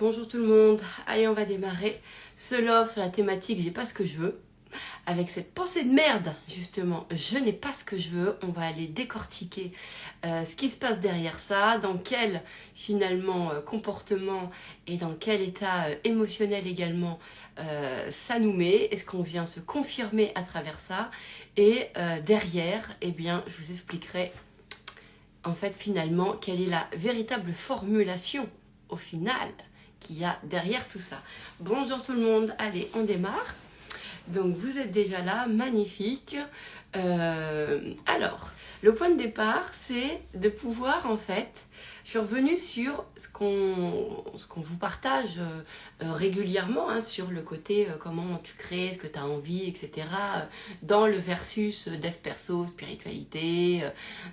Bonjour tout le monde, allez on va démarrer ce love sur la thématique j'ai pas ce que je veux. Avec cette pensée de merde justement, je n'ai pas ce que je veux, on va aller décortiquer ce qui se passe derrière ça, dans quel finalement comportement et dans quel état émotionnel également ça nous met, est-ce qu'on vient se confirmer à travers ça et derrière, eh bien je vous expliquerai en fait finalement quelle est la véritable formulation au final qu'il y a derrière tout ça. Bonjour tout le monde, allez on démarre. Donc vous êtes déjà là, magnifique. Alors, le point de départ, c'est de pouvoir en fait, je suis revenue sur ce qu'on vous partage régulièrement, hein, sur le côté comment tu crées, ce que tu as envie, etc. Dans le versus dev perso, spiritualité,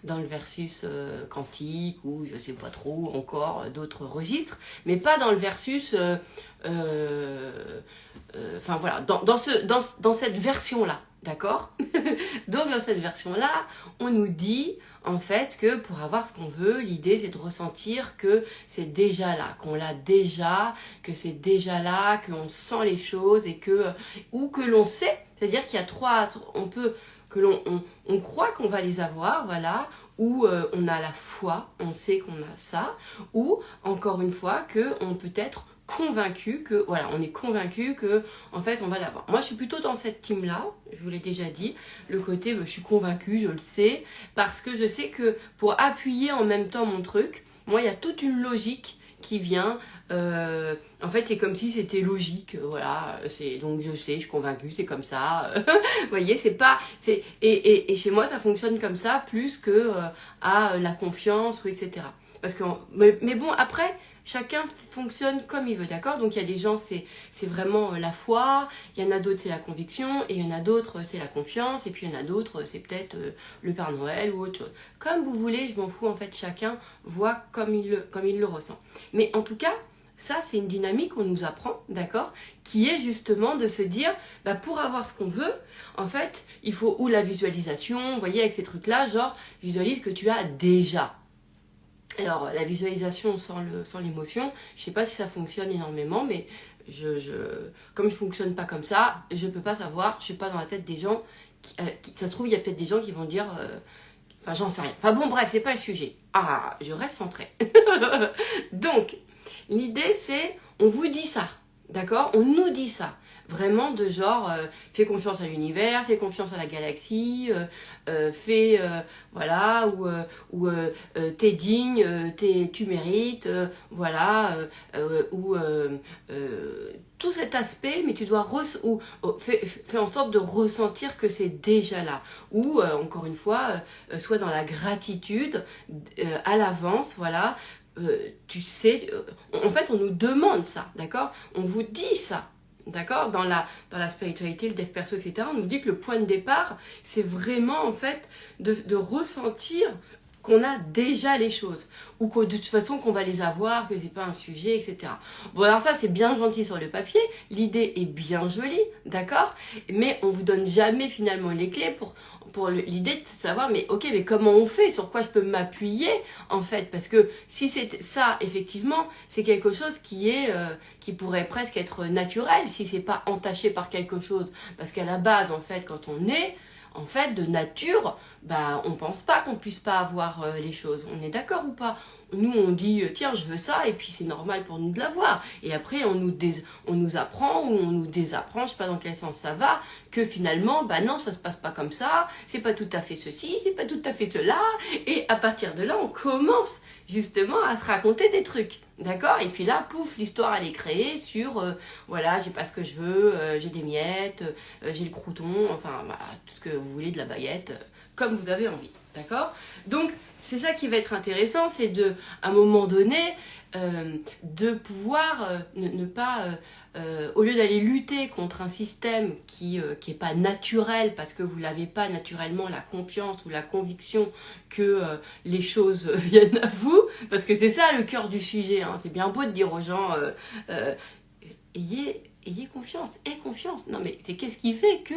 dans le versus quantique ou je sais pas trop encore d'autres registres, mais pas dans le versus... enfin voilà, dans cette version-là, d'accord? Donc dans cette version-là, on nous dit en fait que pour avoir ce qu'on veut, l'idée c'est de ressentir que c'est déjà là, qu'on l'a déjà, que c'est déjà là, qu'on sent les choses et que, ou que l'on sait, c'est-à-dire qu'il y a on croit qu'on va les avoir, voilà, ou on a la foi, on sait qu'on a ça, ou encore une fois que on peut être convaincu que, voilà, on est convaincu que, en fait, on va l'avoir. Moi, je suis plutôt dans cette team-là, je vous l'ai déjà dit, le côté, je suis convaincue, je le sais, parce que je sais que pour appuyer en même temps mon truc, moi, il y a toute une logique qui vient, en fait, c'est comme si c'était logique, voilà, donc je sais, je suis convaincue, c'est comme ça, vous voyez, c'est pas, et chez moi, ça fonctionne comme ça, plus que à la confiance, ou etc. Parce que, mais bon, après, chacun fonctionne comme il veut, d'accord? Donc il y a des gens, c'est vraiment la foi, il y en a d'autres, c'est la conviction, et il y en a d'autres, c'est la confiance, et puis il y en a d'autres, c'est peut-être le Père Noël ou autre chose. Comme vous voulez, je m'en fous, en fait, chacun voit comme il le ressent. Mais en tout cas, ça, c'est une dynamique qu'on nous apprend, d'accord? Qui est justement de se dire, pour avoir ce qu'on veut, en fait, il faut, ou la visualisation, vous voyez, avec ces trucs-là, genre, visualise que tu as déjà. Alors, la visualisation sans l'émotion, je sais pas si ça fonctionne énormément, mais comme je fonctionne pas comme ça, je peux pas savoir, je suis pas dans la tête des gens, ça se trouve, il y a peut-être des gens qui vont dire, enfin, j'en sais rien. Enfin bon, bref, c'est pas le sujet. Ah, je reste centrée. Donc, l'idée c'est, on vous dit ça, d'accord? On nous dit ça. Vraiment de genre, fais confiance à l'univers, fais confiance à la galaxie, voilà, ou t'es digne, tu mérites, voilà, ou tout cet aspect, mais tu dois fais en sorte de ressentir que c'est déjà là. Ou, encore une fois, soit dans la gratitude à l'avance, voilà, tu sais, en fait on nous demande ça, d'accord? On vous dit ça. D'accord, dans la spiritualité, le dev perso, etc., on nous dit que le point de départ, c'est vraiment en fait de ressentir qu'on a déjà les choses, ou que de toute façon qu'on va les avoir, que c'est pas un sujet, etc. Bon alors ça c'est bien gentil sur le papier, l'idée est bien jolie, d'accord, mais on vous donne jamais finalement les clés pour l'idée de savoir, mais ok, mais comment on fait, sur quoi je peux m'appuyer en fait, parce que si c'est ça, effectivement, c'est quelque chose qui pourrait presque être naturel, si c'est pas entaché par quelque chose, parce qu'à la base, en fait, quand on est, en fait, de nature, on pense pas qu'on puisse pas avoir les choses, on est d'accord ou pas? Nous, on dit, tiens, je veux ça, et puis c'est normal pour nous de l'avoir. Et après, on nous apprend, ou on nous désapprend, je sais pas dans quel sens ça va, que finalement, non, ça se passe pas comme ça, c'est pas tout à fait ceci, c'est pas tout à fait cela, et à partir de là, on commence justement à se raconter des trucs, d'accord? Et puis là, pouf, l'histoire, elle est créée sur, voilà, j'ai pas ce que je veux, j'ai des miettes, j'ai le crouton, enfin, voilà, tout ce que vous voulez, de la baguette, comme vous avez envie, d'accord? Donc, c'est ça qui va être intéressant, c'est de, à un moment donné, de pouvoir ne pas, au lieu d'aller lutter contre un système qui est pas naturel, parce que vous n'avez pas naturellement la confiance ou la conviction que les choses viennent à vous, parce que c'est ça le cœur du sujet, hein. C'est bien beau de dire aux gens, ayez confiance, aie confiance. Non mais c'est qu'est-ce qui fait que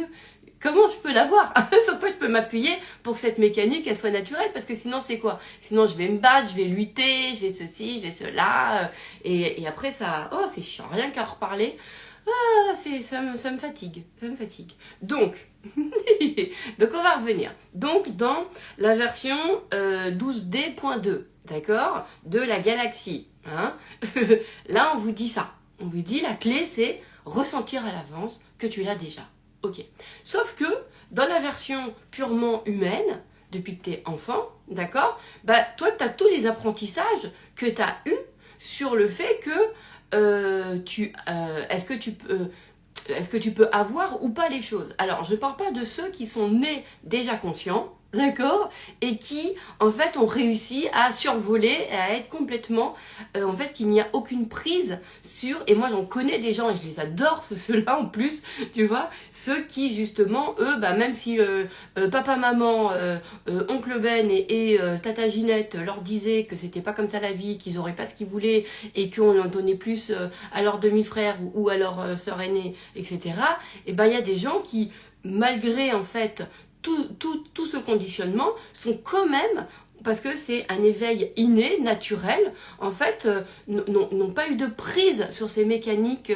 comment je peux l'avoir? Sur quoi je peux m'appuyer pour que cette mécanique, elle soit naturelle? Parce que sinon, c'est quoi? Sinon, je vais me battre, je vais lutter, je vais ceci, je vais cela. Et après, ça... Oh, c'est chiant, rien qu'à en reparler. Ah, ça me fatigue, ça me fatigue. Donc, donc on va revenir. Donc, dans la version 12D.2, d'accord, de la galaxie, hein, là, on vous dit ça. On vous dit, la clé, c'est ressentir à l'avance que tu l'as déjà. Ok. Sauf que, dans la version purement humaine, depuis que tu es enfant, d'accord, bah, toi, tu as tous les apprentissages que tu as eus sur le fait que est-ce que tu peux avoir ou pas les choses. Alors, je ne parle pas de ceux qui sont nés déjà conscients, d'accord, et qui, en fait, ont réussi à survoler et à être complètement, en fait, qu'il n'y a aucune prise sur, et moi j'en connais des gens, et je les adore, ceux-là en plus, tu vois, ceux qui, justement, eux, bah, même si papa, maman, oncle Ben et tata Ginette leur disaient que c'était pas comme ça la vie, qu'ils auraient pas ce qu'ils voulaient, et qu'on en donnait plus à leur demi-frère ou à leur sœur aînée, etc., et ben il y a des gens qui, malgré, en fait, tout ce conditionnement sont quand même, parce que c'est un éveil inné, naturel, en fait, n'ont pas eu de prise sur ces mécaniques,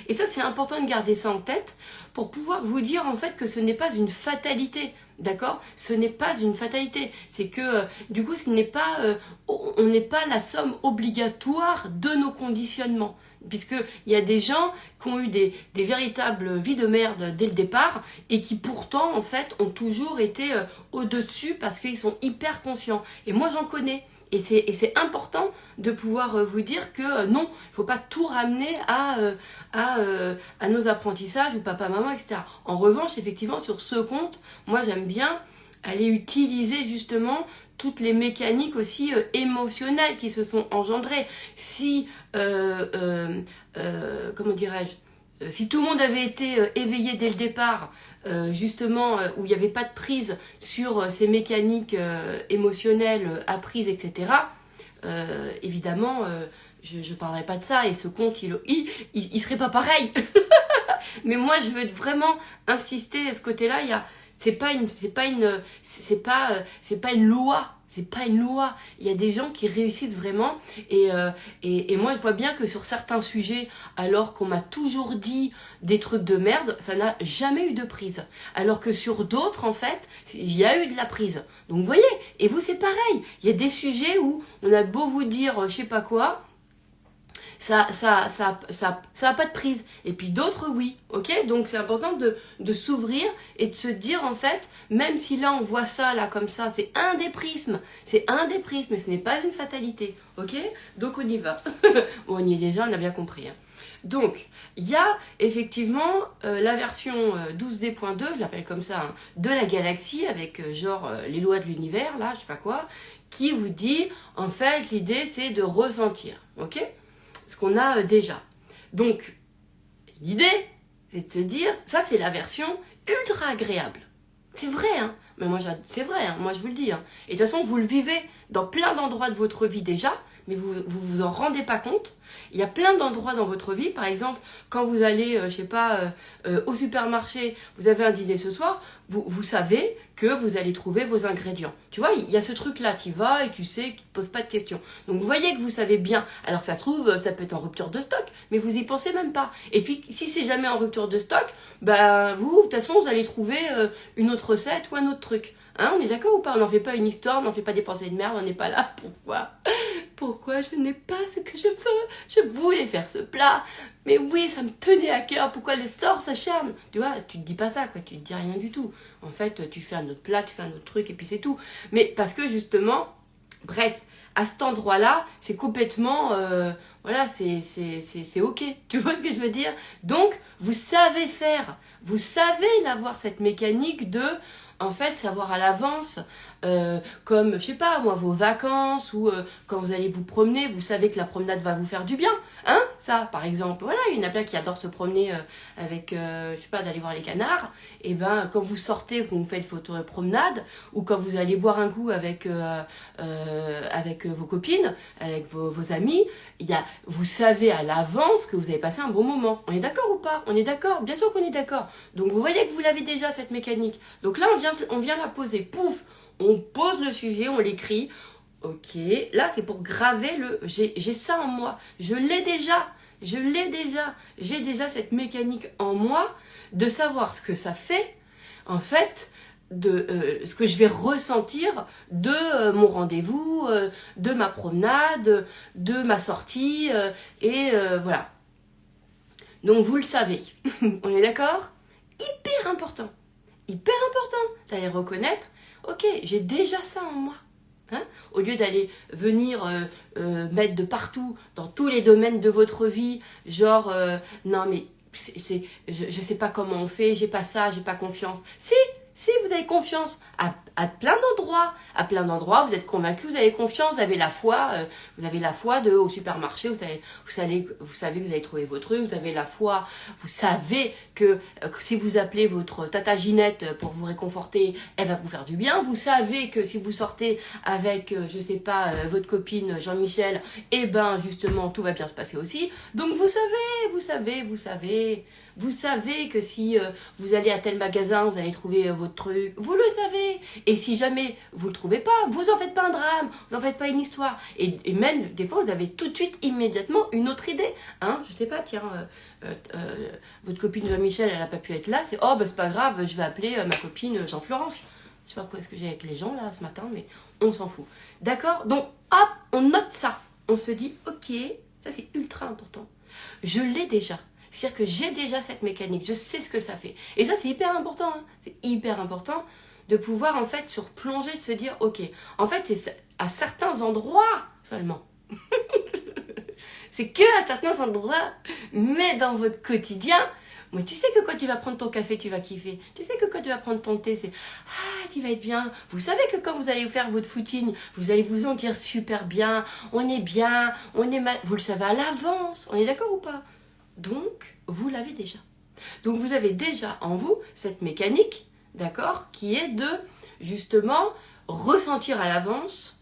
Et ça, c'est important de garder ça en tête pour pouvoir vous dire, en fait, que ce n'est pas une fatalité. D'accord? Ce n'est pas une fatalité. C'est que, du coup, ce n'est pas, on n'est pas la somme obligatoire de nos conditionnements. Puisqu'il y a des gens qui ont eu des véritables vies de merde dès le départ et qui pourtant, en fait, ont toujours été au-dessus parce qu'ils sont hyper conscients. Et moi, j'en connais. Et c'est important de pouvoir vous dire que non, il ne faut pas tout ramener à nos apprentissages ou papa, maman, etc. En revanche, effectivement, sur ce compte, moi, j'aime bien aller utiliser justement toutes les mécaniques aussi émotionnelles qui se sont engendrées. Si, comment dirais-je, si tout le monde avait été éveillé dès le départ, justement, où il n'y avait pas de prise sur ces mécaniques émotionnelles apprises, etc., évidemment, je ne parlerai pas de ça, et ce conte, il serait pas pareil. Mais moi, je veux vraiment insister à ce côté-là. C'est pas une loi. C'est pas une loi. Il y a des gens qui réussissent vraiment. Et moi, je vois bien que sur certains sujets, alors qu'on m'a toujours dit des trucs de merde, ça n'a jamais eu de prise. Alors que sur d'autres, en fait, il y a eu de la prise. Donc, vous voyez, et vous, c'est pareil. Il y a des sujets où on a beau vous dire je sais pas quoi, ça a pas de prise. Et puis d'autres, oui. Ok? Donc c'est important de s'ouvrir et de se dire, en fait, même si là on voit ça, là, comme ça, c'est un des prismes. C'est un des prismes, mais ce n'est pas une fatalité. Ok? Donc on y va. Bon, on y est déjà, on a bien compris. Hein. Donc, il y a effectivement la version 12D.2, je l'appelle comme ça, hein, de la galaxie, avec les lois de l'univers, là, je sais pas quoi, qui vous dit, en fait, l'idée c'est de ressentir. Ok? Ce qu'on a déjà. Donc, l'idée, c'est de se dire, ça c'est la version ultra agréable. C'est vrai, hein. Mais moi, c'est vrai, hein. Moi je vous le dis. Hein. Et de toute façon, vous le vivez dans plein d'endroits de votre vie déjà, mais vous en rendez pas compte. Il y a plein d'endroits dans votre vie, par exemple, quand vous allez, je sais pas, au supermarché, vous avez un dîner ce soir, vous savez que vous allez trouver vos ingrédients. Tu vois, il y a ce truc-là, tu y vas et tu sais, tu te poses pas de questions. Donc vous voyez que vous savez bien, alors que ça se trouve, ça peut être en rupture de stock, mais vous y pensez même pas. Et puis, si c'est jamais en rupture de stock, ben vous, de toute façon, vous allez trouver une autre recette ou un autre truc. Hein, on est d'accord ou pas? On n'en fait pas une histoire, on n'en fait pas des pensées de merde, on n'est pas là. Pourquoi je n'ai pas ce que je veux? Je voulais faire ce plat, mais oui, ça me tenait à cœur. Pourquoi le sort s'acharne? Tu vois, tu te dis pas ça, quoi. Tu te dis rien du tout. En fait, tu fais un autre plat, tu fais un autre truc, et puis c'est tout. Mais parce que justement, bref, à cet endroit-là, c'est complètement, voilà, c'est ok. Tu vois ce que je veux dire? Donc, vous savez faire, vous savez l'avoir, cette mécanique de, en fait, savoir à l'avance comme, je sais pas, moi, vos vacances, ou quand vous allez vous promener, vous savez que la promenade va vous faire du bien, hein, ça, par exemple. Voilà, il y en a plein qui adorent se promener avec, je sais pas, d'aller voir les canards, et ben, quand vous sortez, quand vous faites votre promenade, ou quand vous allez boire un coup avec vos copines, avec vos amis, vous savez à l'avance que vous avez passé un bon moment. On est d'accord ou pas? On est d'accord? Bien sûr qu'on est d'accord. Donc vous voyez que vous l'avez déjà, cette mécanique. Donc là, on vient la poser. Pouf! On pose le sujet, on l'écrit. Ok, là c'est pour graver j'ai ça en moi. Je l'ai déjà. J'ai déjà cette mécanique en moi de savoir ce que ça fait, en fait, de ce que je vais ressentir de mon rendez-vous, de ma promenade, de ma sortie, et voilà. Donc vous le savez, on est d'accord? Hyper important d'aller reconnaître, ok, j'ai déjà ça en moi. Hein, au lieu d'aller venir mettre de partout, dans tous les domaines de votre vie, genre, non mais je sais pas comment on fait, j'ai pas ça, j'ai pas confiance. Si vous avez confiance à plein d'endroits, vous êtes convaincu, vous avez confiance, vous avez la foi au supermarché, vous savez que vous allez trouver votre truc, vous avez la foi, vous savez que si vous appelez votre tata Ginette pour vous réconforter, elle va vous faire du bien, vous savez que si vous sortez avec, je sais pas, votre copine Jean-Michel, eh ben justement tout va bien se passer aussi, donc vous savez que si vous allez à tel magasin, vous allez trouver votre truc. Vous le savez. Et si jamais vous le trouvez pas, vous en faites pas un drame. Vous en faites pas une histoire. Et même, des fois, vous avez tout de suite, immédiatement, une autre idée. Hein, je sais pas, tiens, votre copine Jean-Michel, elle a pas pu être là. C'est, oh, bah, c'est pas grave, je vais appeler ma copine Jean-Florence. Je sais pas quoi est-ce que j'ai avec les gens, là, ce matin, mais on s'en fout. D'accord? Donc, hop, on note ça. On se dit, ok, ça c'est ultra important. Je l'ai déjà. C'est-à-dire que j'ai déjà cette mécanique, je sais ce que ça fait. Et ça, c'est hyper important. Hein. C'est hyper important de pouvoir, en fait, se replonger, de se dire, ok, en fait, c'est à certains endroits seulement. C'est que à certains endroits, mais dans votre quotidien, moi, tu sais que quand tu vas prendre ton café, tu vas kiffer. Tu sais que quand tu vas prendre ton thé, c'est « Ah, tu vas être bien ». Vous savez que quand vous allez faire votre footing, vous allez vous sentir super bien, on est bien, on est mal. Vous le savez à l'avance, on est d'accord ou pas? Donc, vous l'avez déjà. Donc, vous avez déjà en vous cette mécanique, d'accord, qui est de, justement, ressentir à l'avance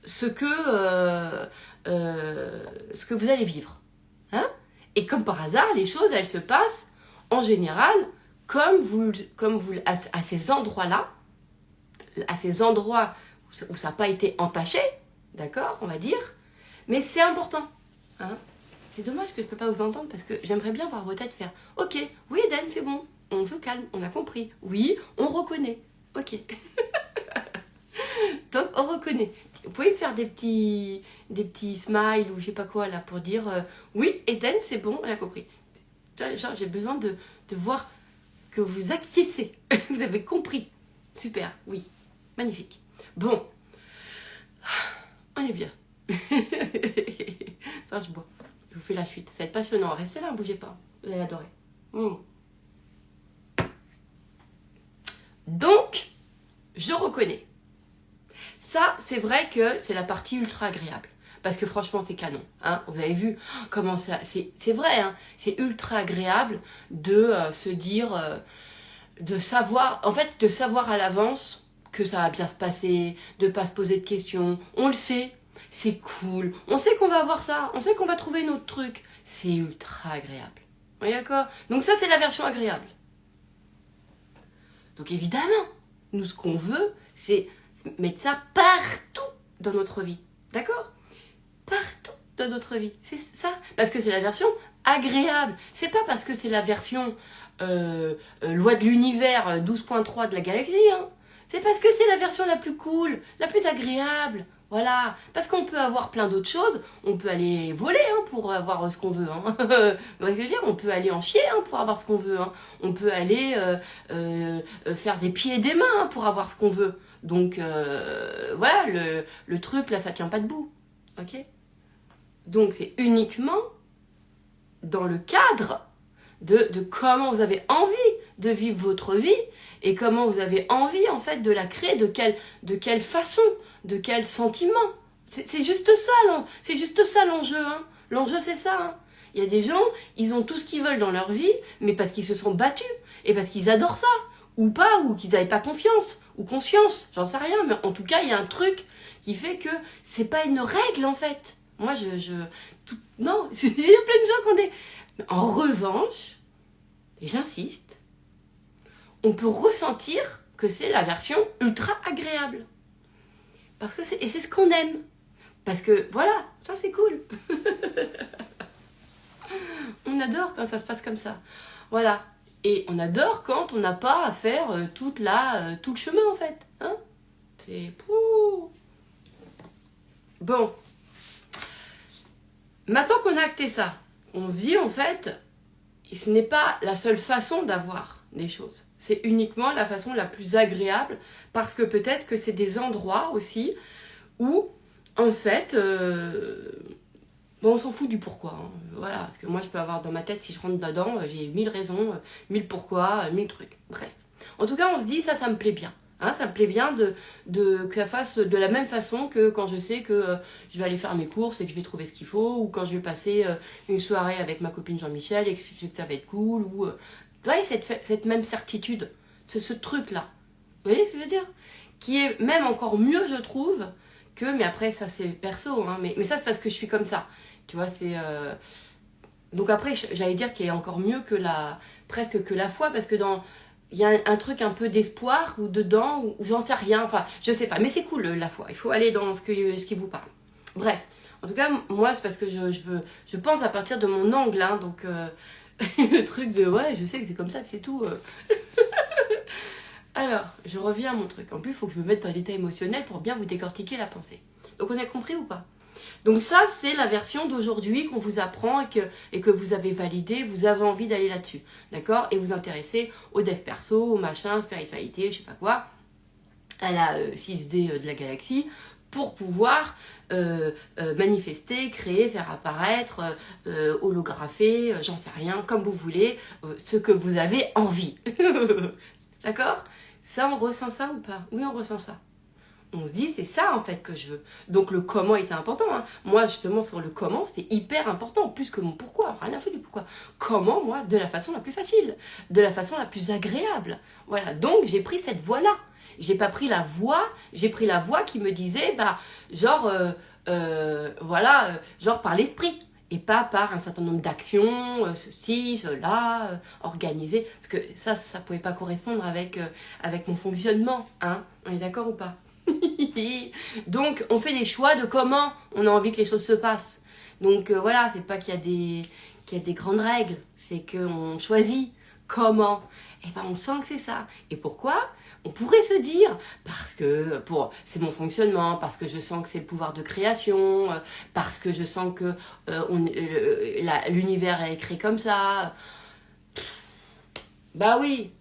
ce que vous allez vivre. Hein? Et comme par hasard, les choses, elles se passent, en général, comme vous à ces endroits-là, à ces endroits où ça n'a pas été entaché, d'accord, on va dire, mais c'est important. Hein? C'est dommage que je ne peux pas vous entendre parce que j'aimerais bien voir vos têtes faire « Ok, oui Eden, c'est bon, on se calme, on a compris. Oui, on reconnaît. Ok. » Donc, on reconnaît. Vous pouvez me faire des petits smiles ou je sais pas quoi là pour dire oui, Eden, c'est bon, on a compris. Genre, j'ai besoin de voir que vous acquiescez. Vous avez compris. Super, oui. Magnifique. Bon. On est bien. Attends, je bois. Je vous fais la suite. Ça va être passionnant. Restez là, ne bougez pas. Vous allez adorer. Donc, je reconnais. Ça, c'est vrai que c'est la partie ultra agréable. Parce que franchement, c'est canon. Hein, vous avez vu comment ça... C'est vrai, hein, c'est ultra agréable de se dire... de savoir... En fait, de savoir à l'avance que ça va bien se passer, de ne pas se poser de questions. On le sait, c'est cool. On sait qu'on va avoir ça. On sait qu'on va trouver notre truc. C'est ultra agréable. Oui, d'accord? Donc ça, c'est la version agréable. Donc évidemment, nous, ce qu'on veut, c'est mettre ça partout dans notre vie. D'accord? Partout dans notre vie. C'est ça. Parce que c'est la version agréable. C'est pas parce que c'est la version loi de l'univers 12.3 de la galaxie. Hein. C'est parce que c'est la version la plus cool, la plus agréable. Voilà. Parce qu'on peut avoir plein d'autres choses. On peut aller voler hein, pour avoir ce qu'on veut. Hein. Vous voyez ce que je veux dire? On peut aller en chier hein, pour avoir ce qu'on veut. Hein. On peut aller faire des pieds et des mains hein, pour avoir ce qu'on veut. Donc voilà, le truc là, ça tient pas debout. Ok? Donc c'est uniquement dans le cadre de comment vous avez envie de vivre votre vie et comment vous avez envie en fait de la créer, de quelle façon, de quel sentiment. C'est juste ça l'enjeu. Hein. L'enjeu c'est ça. Hein. Il y a des gens, ils ont tout ce qu'ils veulent dans leur vie, mais parce qu'ils se sont battus et parce qu'ils adorent ça. Ou pas, ou qu'ils n'avaient pas confiance, ou conscience, j'en sais rien, mais en tout cas, il y a un truc qui fait que c'est pas une règle, en fait. Moi, non, il y a plein de gens qui ont des... En revanche, et j'insiste, on peut ressentir que c'est la version ultra agréable. Parce que c'est ce qu'on aime. Parce que, voilà, ça c'est cool. On adore quand ça se passe comme ça. Voilà. Et on adore quand on n'a pas à faire tout le chemin, en fait. Hein, c'est... Bon. Maintenant qu'on a acté ça, on se dit, en fait, ce n'est pas la seule façon d'avoir des choses. C'est uniquement la façon la plus agréable, parce que peut-être que c'est des endroits aussi où, en fait... Bon, on s'en fout du pourquoi. Hein. Voilà, parce que moi, je peux avoir dans ma tête, si je rentre dedans, j'ai 1000 raisons, 1000 pourquoi, 1000 trucs. Bref. En tout cas, on se dit, ça me plaît bien. Hein, ça me plaît bien que ça fasse de la même façon que quand je sais que je vais aller faire mes courses et que je vais trouver ce qu'il faut, ou quand je vais passer une soirée avec ma copine Jean-Michel et que je sais que ça va être cool, ou... vous voyez, cette même certitude, ce truc-là. Vous voyez ce que je veux dire? Qui est même encore mieux, je trouve, mais après, ça c'est perso, hein, mais ça c'est parce que je suis comme ça. Tu vois, c'est... Donc après, j'allais dire qu'il y a encore mieux que presque que la foi, parce que il y a un truc un peu d'espoir ou dedans, ou j'en sais rien, enfin, je sais pas, mais c'est cool la foi, il faut aller dans ce qui vous parle. Bref, en tout cas, moi, c'est parce que je pense à partir de mon angle, hein, donc le truc de, ouais, je sais que c'est comme ça, puis c'est tout. Alors, je reviens à mon truc. En plus, il faut que je me mette dans l'état émotionnel pour bien vous décortiquer la pensée. Donc, on a compris ou pas? Donc ça, c'est la version d'aujourd'hui qu'on vous apprend et que vous avez validé, vous avez envie d'aller là-dessus, d'accord? Et vous intéresser au dev perso, au machin, spiritualité, je sais pas quoi, à la 6D de la galaxie, pour pouvoir manifester, créer, faire apparaître, holographer, j'en sais rien, comme vous voulez, ce que vous avez envie. D'accord? Ça, on ressent ça ou pas? Oui, on ressent ça. On se dit, c'est ça en fait que je veux. Donc le comment était important. Hein. Moi, justement, sur le comment, c'était hyper important, plus que mon pourquoi. Rien à foutre du pourquoi. Comment, moi, de la façon la plus facile, de la façon la plus agréable. Voilà. Donc, j'ai pris cette voie-là. J'ai pas pris la voie, j'ai pris la voie qui me disait, genre par l'esprit. Et pas par un certain nombre d'actions, ceci, cela, organisé. Parce que ça pouvait pas correspondre avec mon fonctionnement. Hein. On est d'accord ou pas? Donc, on fait des choix de comment on a envie que les choses se passent. Donc, voilà, c'est pas qu'il y a des grandes règles. C'est qu'on choisit comment. Et on sent que c'est ça. Et pourquoi? On pourrait se dire, parce que c'est mon fonctionnement, parce que je sens que c'est le pouvoir de création, parce que je sens que l'univers est créé comme ça. Bah oui,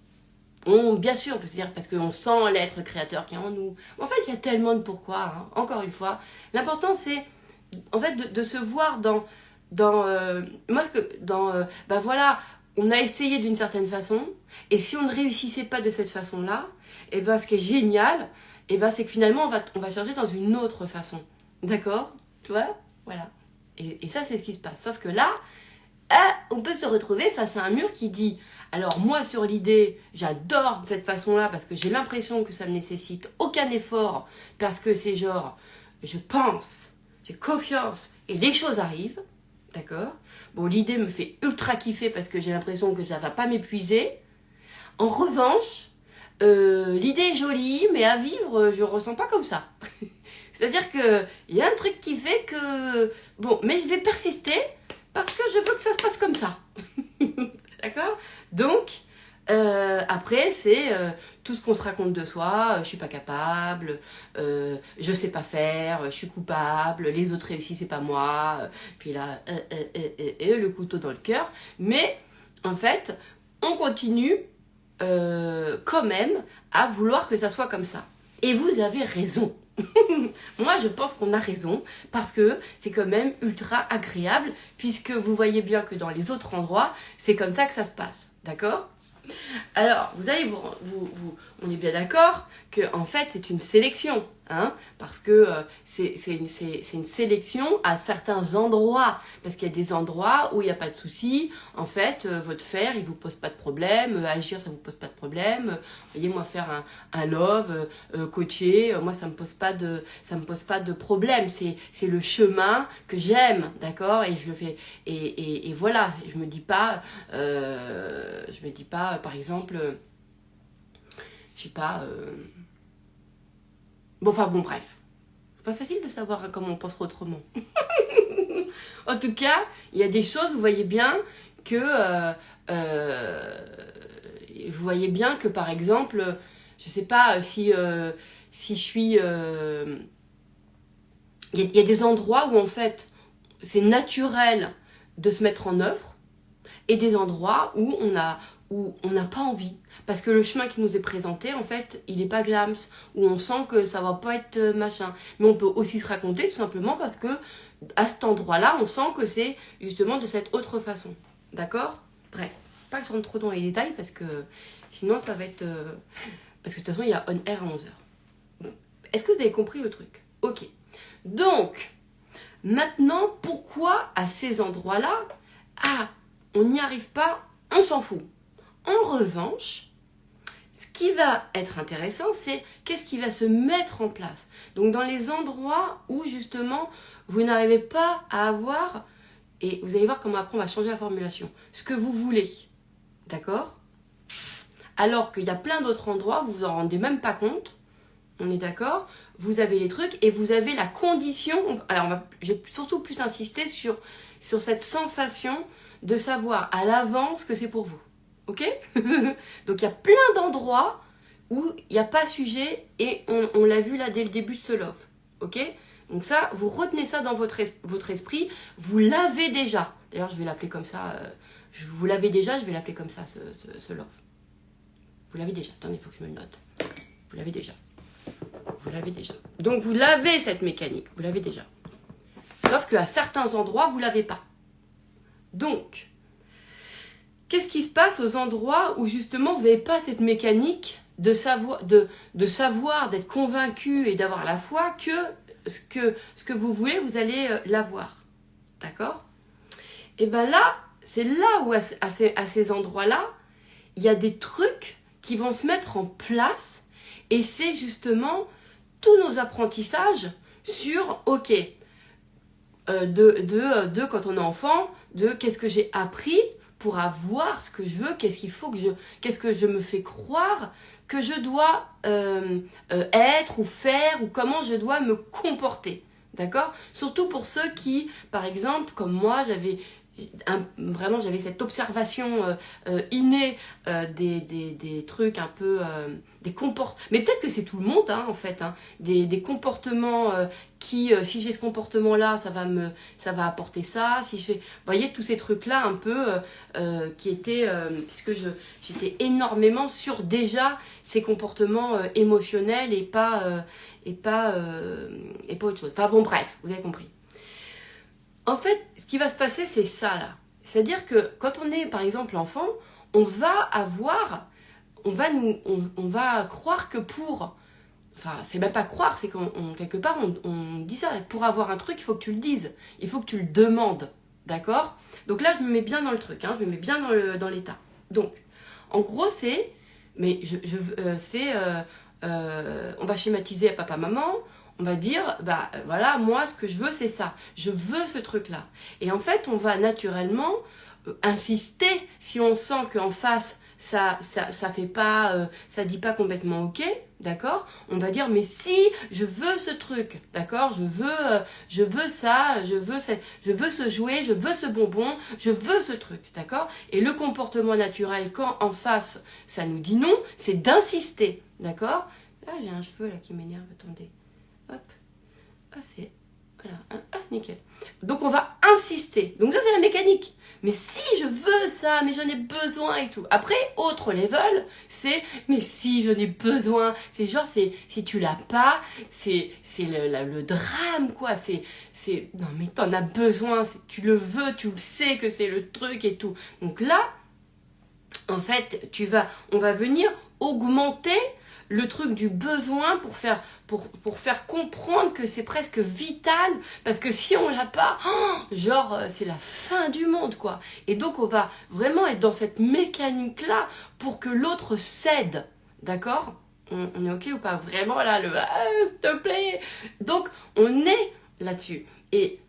bien sûr, on peut se dire parce qu'on sent l'être créateur qui est en nous. En fait, il y a tellement de pourquoi, hein. Encore une fois. L'important, c'est en fait de se voir voilà, on a essayé d'une certaine façon, et si on ne réussissait pas de cette façon-là, et ce qui est génial, c'est que finalement, on va changer dans une autre façon. D'accord? Tu vois? Voilà. Et ça, c'est ce qui se passe. Sauf que là, on peut se retrouver face à un mur qui dit, alors moi, sur l'idée, j'adore cette façon-là, parce que j'ai l'impression que ça ne nécessite aucun effort, parce que c'est genre, je pense, j'ai confiance, et les choses arrivent. D'accord? Bon, l'idée me fait ultra kiffer parce que j'ai l'impression que ça ne va pas m'épuiser. En revanche, l'idée est jolie, mais à vivre, je ne ressens pas comme ça. C'est-à-dire qu'il y a un truc qui fait que... Bon, mais je vais persister parce que je veux que ça se passe comme ça. D'accord? Donc, après, c'est tout ce qu'on se raconte de soi, je suis pas capable, je sais pas faire, je suis coupable, les autres réussissent, c'est pas moi, puis là, le couteau dans le cœur. Mais, en fait, on continue quand même à vouloir que ça soit comme ça. Et vous avez raison. Moi, je pense qu'on a raison, parce que c'est quand même ultra agréable, puisque vous voyez bien que dans les autres endroits, c'est comme ça que ça se passe. D'accord? Alors, vous allez on est bien d'accord que en fait c'est une sélection, hein, parce que c'est une sélection à certains endroits, parce qu'il y a des endroits où il n'y a pas de souci. En fait, votre faire il vous pose pas de problème, agir ça vous pose pas de problème. Vous voyez, moi faire un love, coacher, moi ça me pose pas de problème. C'est le chemin que j'aime, d'accord, et je le fais et voilà. Je me dis pas par exemple, je sais pas. Bon, enfin bon, bref. C'est pas facile de savoir comment on pense autrement. En tout cas, il y a des choses, vous voyez bien que par exemple, je sais pas si je suis. Il y a des endroits où en fait c'est naturel de se mettre en œuvre et des endroits où on n'a pas envie. Parce que le chemin qui nous est présenté, en fait, il n'est pas glams, où on sent que ça va pas être machin. Mais on peut aussi se raconter tout simplement parce que à cet endroit-là, on sent que c'est justement de cette autre façon. D'accord? Bref, pas que je rentre trop dans les détails parce que sinon ça va être... parce que de toute façon, il y a on air à 11h. Est-ce que vous avez compris le truc? Ok. Donc, maintenant, pourquoi à ces endroits-là, on n'y arrive pas, on s'en fout. En revanche, ce qui va être intéressant, c'est qu'est-ce qui va se mettre en place. Donc dans les endroits où justement vous n'arrivez pas à avoir, et vous allez voir comment après on va changer la formulation, ce que vous voulez, d'accord? Alors qu'il y a plein d'autres endroits, vous vous en rendez même pas compte, on est d'accord? Vous avez les trucs et vous avez la condition, alors j'ai surtout plus insisté sur cette sensation de savoir à l'avance que c'est pour vous. Ok? Donc il y a plein d'endroits où il n'y a pas sujet et on l'a vu là dès le début de ce love. Ok? Donc ça, vous retenez ça dans votre esprit, vous l'avez déjà. D'ailleurs, je vais l'appeler comme ça, vous l'avez déjà, je vais l'appeler comme ça, ce love. Vous l'avez déjà. Attendez, il faut que je me le note. Vous l'avez déjà. Vous l'avez déjà. Donc vous l'avez cette mécanique, vous l'avez déjà. Sauf qu'à certains endroits, vous ne l'avez pas. Donc, qu'est-ce qui se passe aux endroits où justement vous n'avez pas cette mécanique de savoir, d'être convaincu et d'avoir la foi que ce que vous voulez, vous allez l'avoir. D'accord? Et bien là, c'est là où à ces endroits-là, il y a des trucs qui vont se mettre en place et c'est justement tous nos apprentissages sur, ok, quand on est enfant, de qu'est-ce que j'ai appris pour avoir ce que je veux, qu'est-ce que je me fais croire que je dois être ou faire ou comment je dois me comporter, d'accord? Surtout pour ceux qui, par exemple, comme moi, j'avais cette observation innée des trucs un peu des comportements, mais peut-être que c'est tout le monde en fait, des comportements qui si j'ai ce comportement là ça va apporter ça, si je fais, vous voyez, tous ces trucs là un peu qui étaient puisque j'étais énormément sur déjà ces comportements émotionnels et pas autre chose, enfin bon, bref, vous avez compris. En fait, ce qui va se passer, c'est ça là. C'est-à-dire que quand on est, par exemple, enfant, on va croire que pour... Enfin, c'est même pas croire, c'est quelque part, on dit ça. Pour avoir un truc, il faut que tu le dises. Il faut que tu le demandes. D'accord? Donc là, je me mets bien dans le truc. Je me mets bien dans l'état. Donc, en gros, c'est... Mais on va schématiser à papa-maman. On va dire, voilà, moi, ce que je veux, c'est ça. Je veux ce truc-là. Et en fait, on va naturellement insister si on sent qu'en face, ça fait pas, ça dit pas complètement ok, d'accord? On va dire, mais si, je veux ce truc, d'accord? Je veux ça, je veux ce jouet, je veux ce bonbon, je veux ce truc, d'accord? Et le comportement naturel, quand en face, ça nous dit non, c'est d'insister, d'accord? Là, j'ai un cheveu là qui m'énerve, attendez. Hop, c'est... Voilà, nickel. Donc on va insister. Donc ça c'est la mécanique. Mais si je veux ça, mais j'en ai besoin et tout. Après, autre level, c'est mais si j'en ai besoin. C'est genre, si tu l'as pas, c'est le drame quoi. C'est non mais t'en as besoin, tu le veux, tu le sais que c'est le truc et tout. Donc là, en fait, on va venir augmenter le truc du besoin pour faire comprendre que c'est presque vital, parce que si on l'a pas, genre c'est la fin du monde quoi. Et donc on va vraiment être dans cette mécanique là pour que l'autre cède, d'accord? On est ok ou pas? Vraiment là, s'il te plaît. Donc on est là-dessus. Et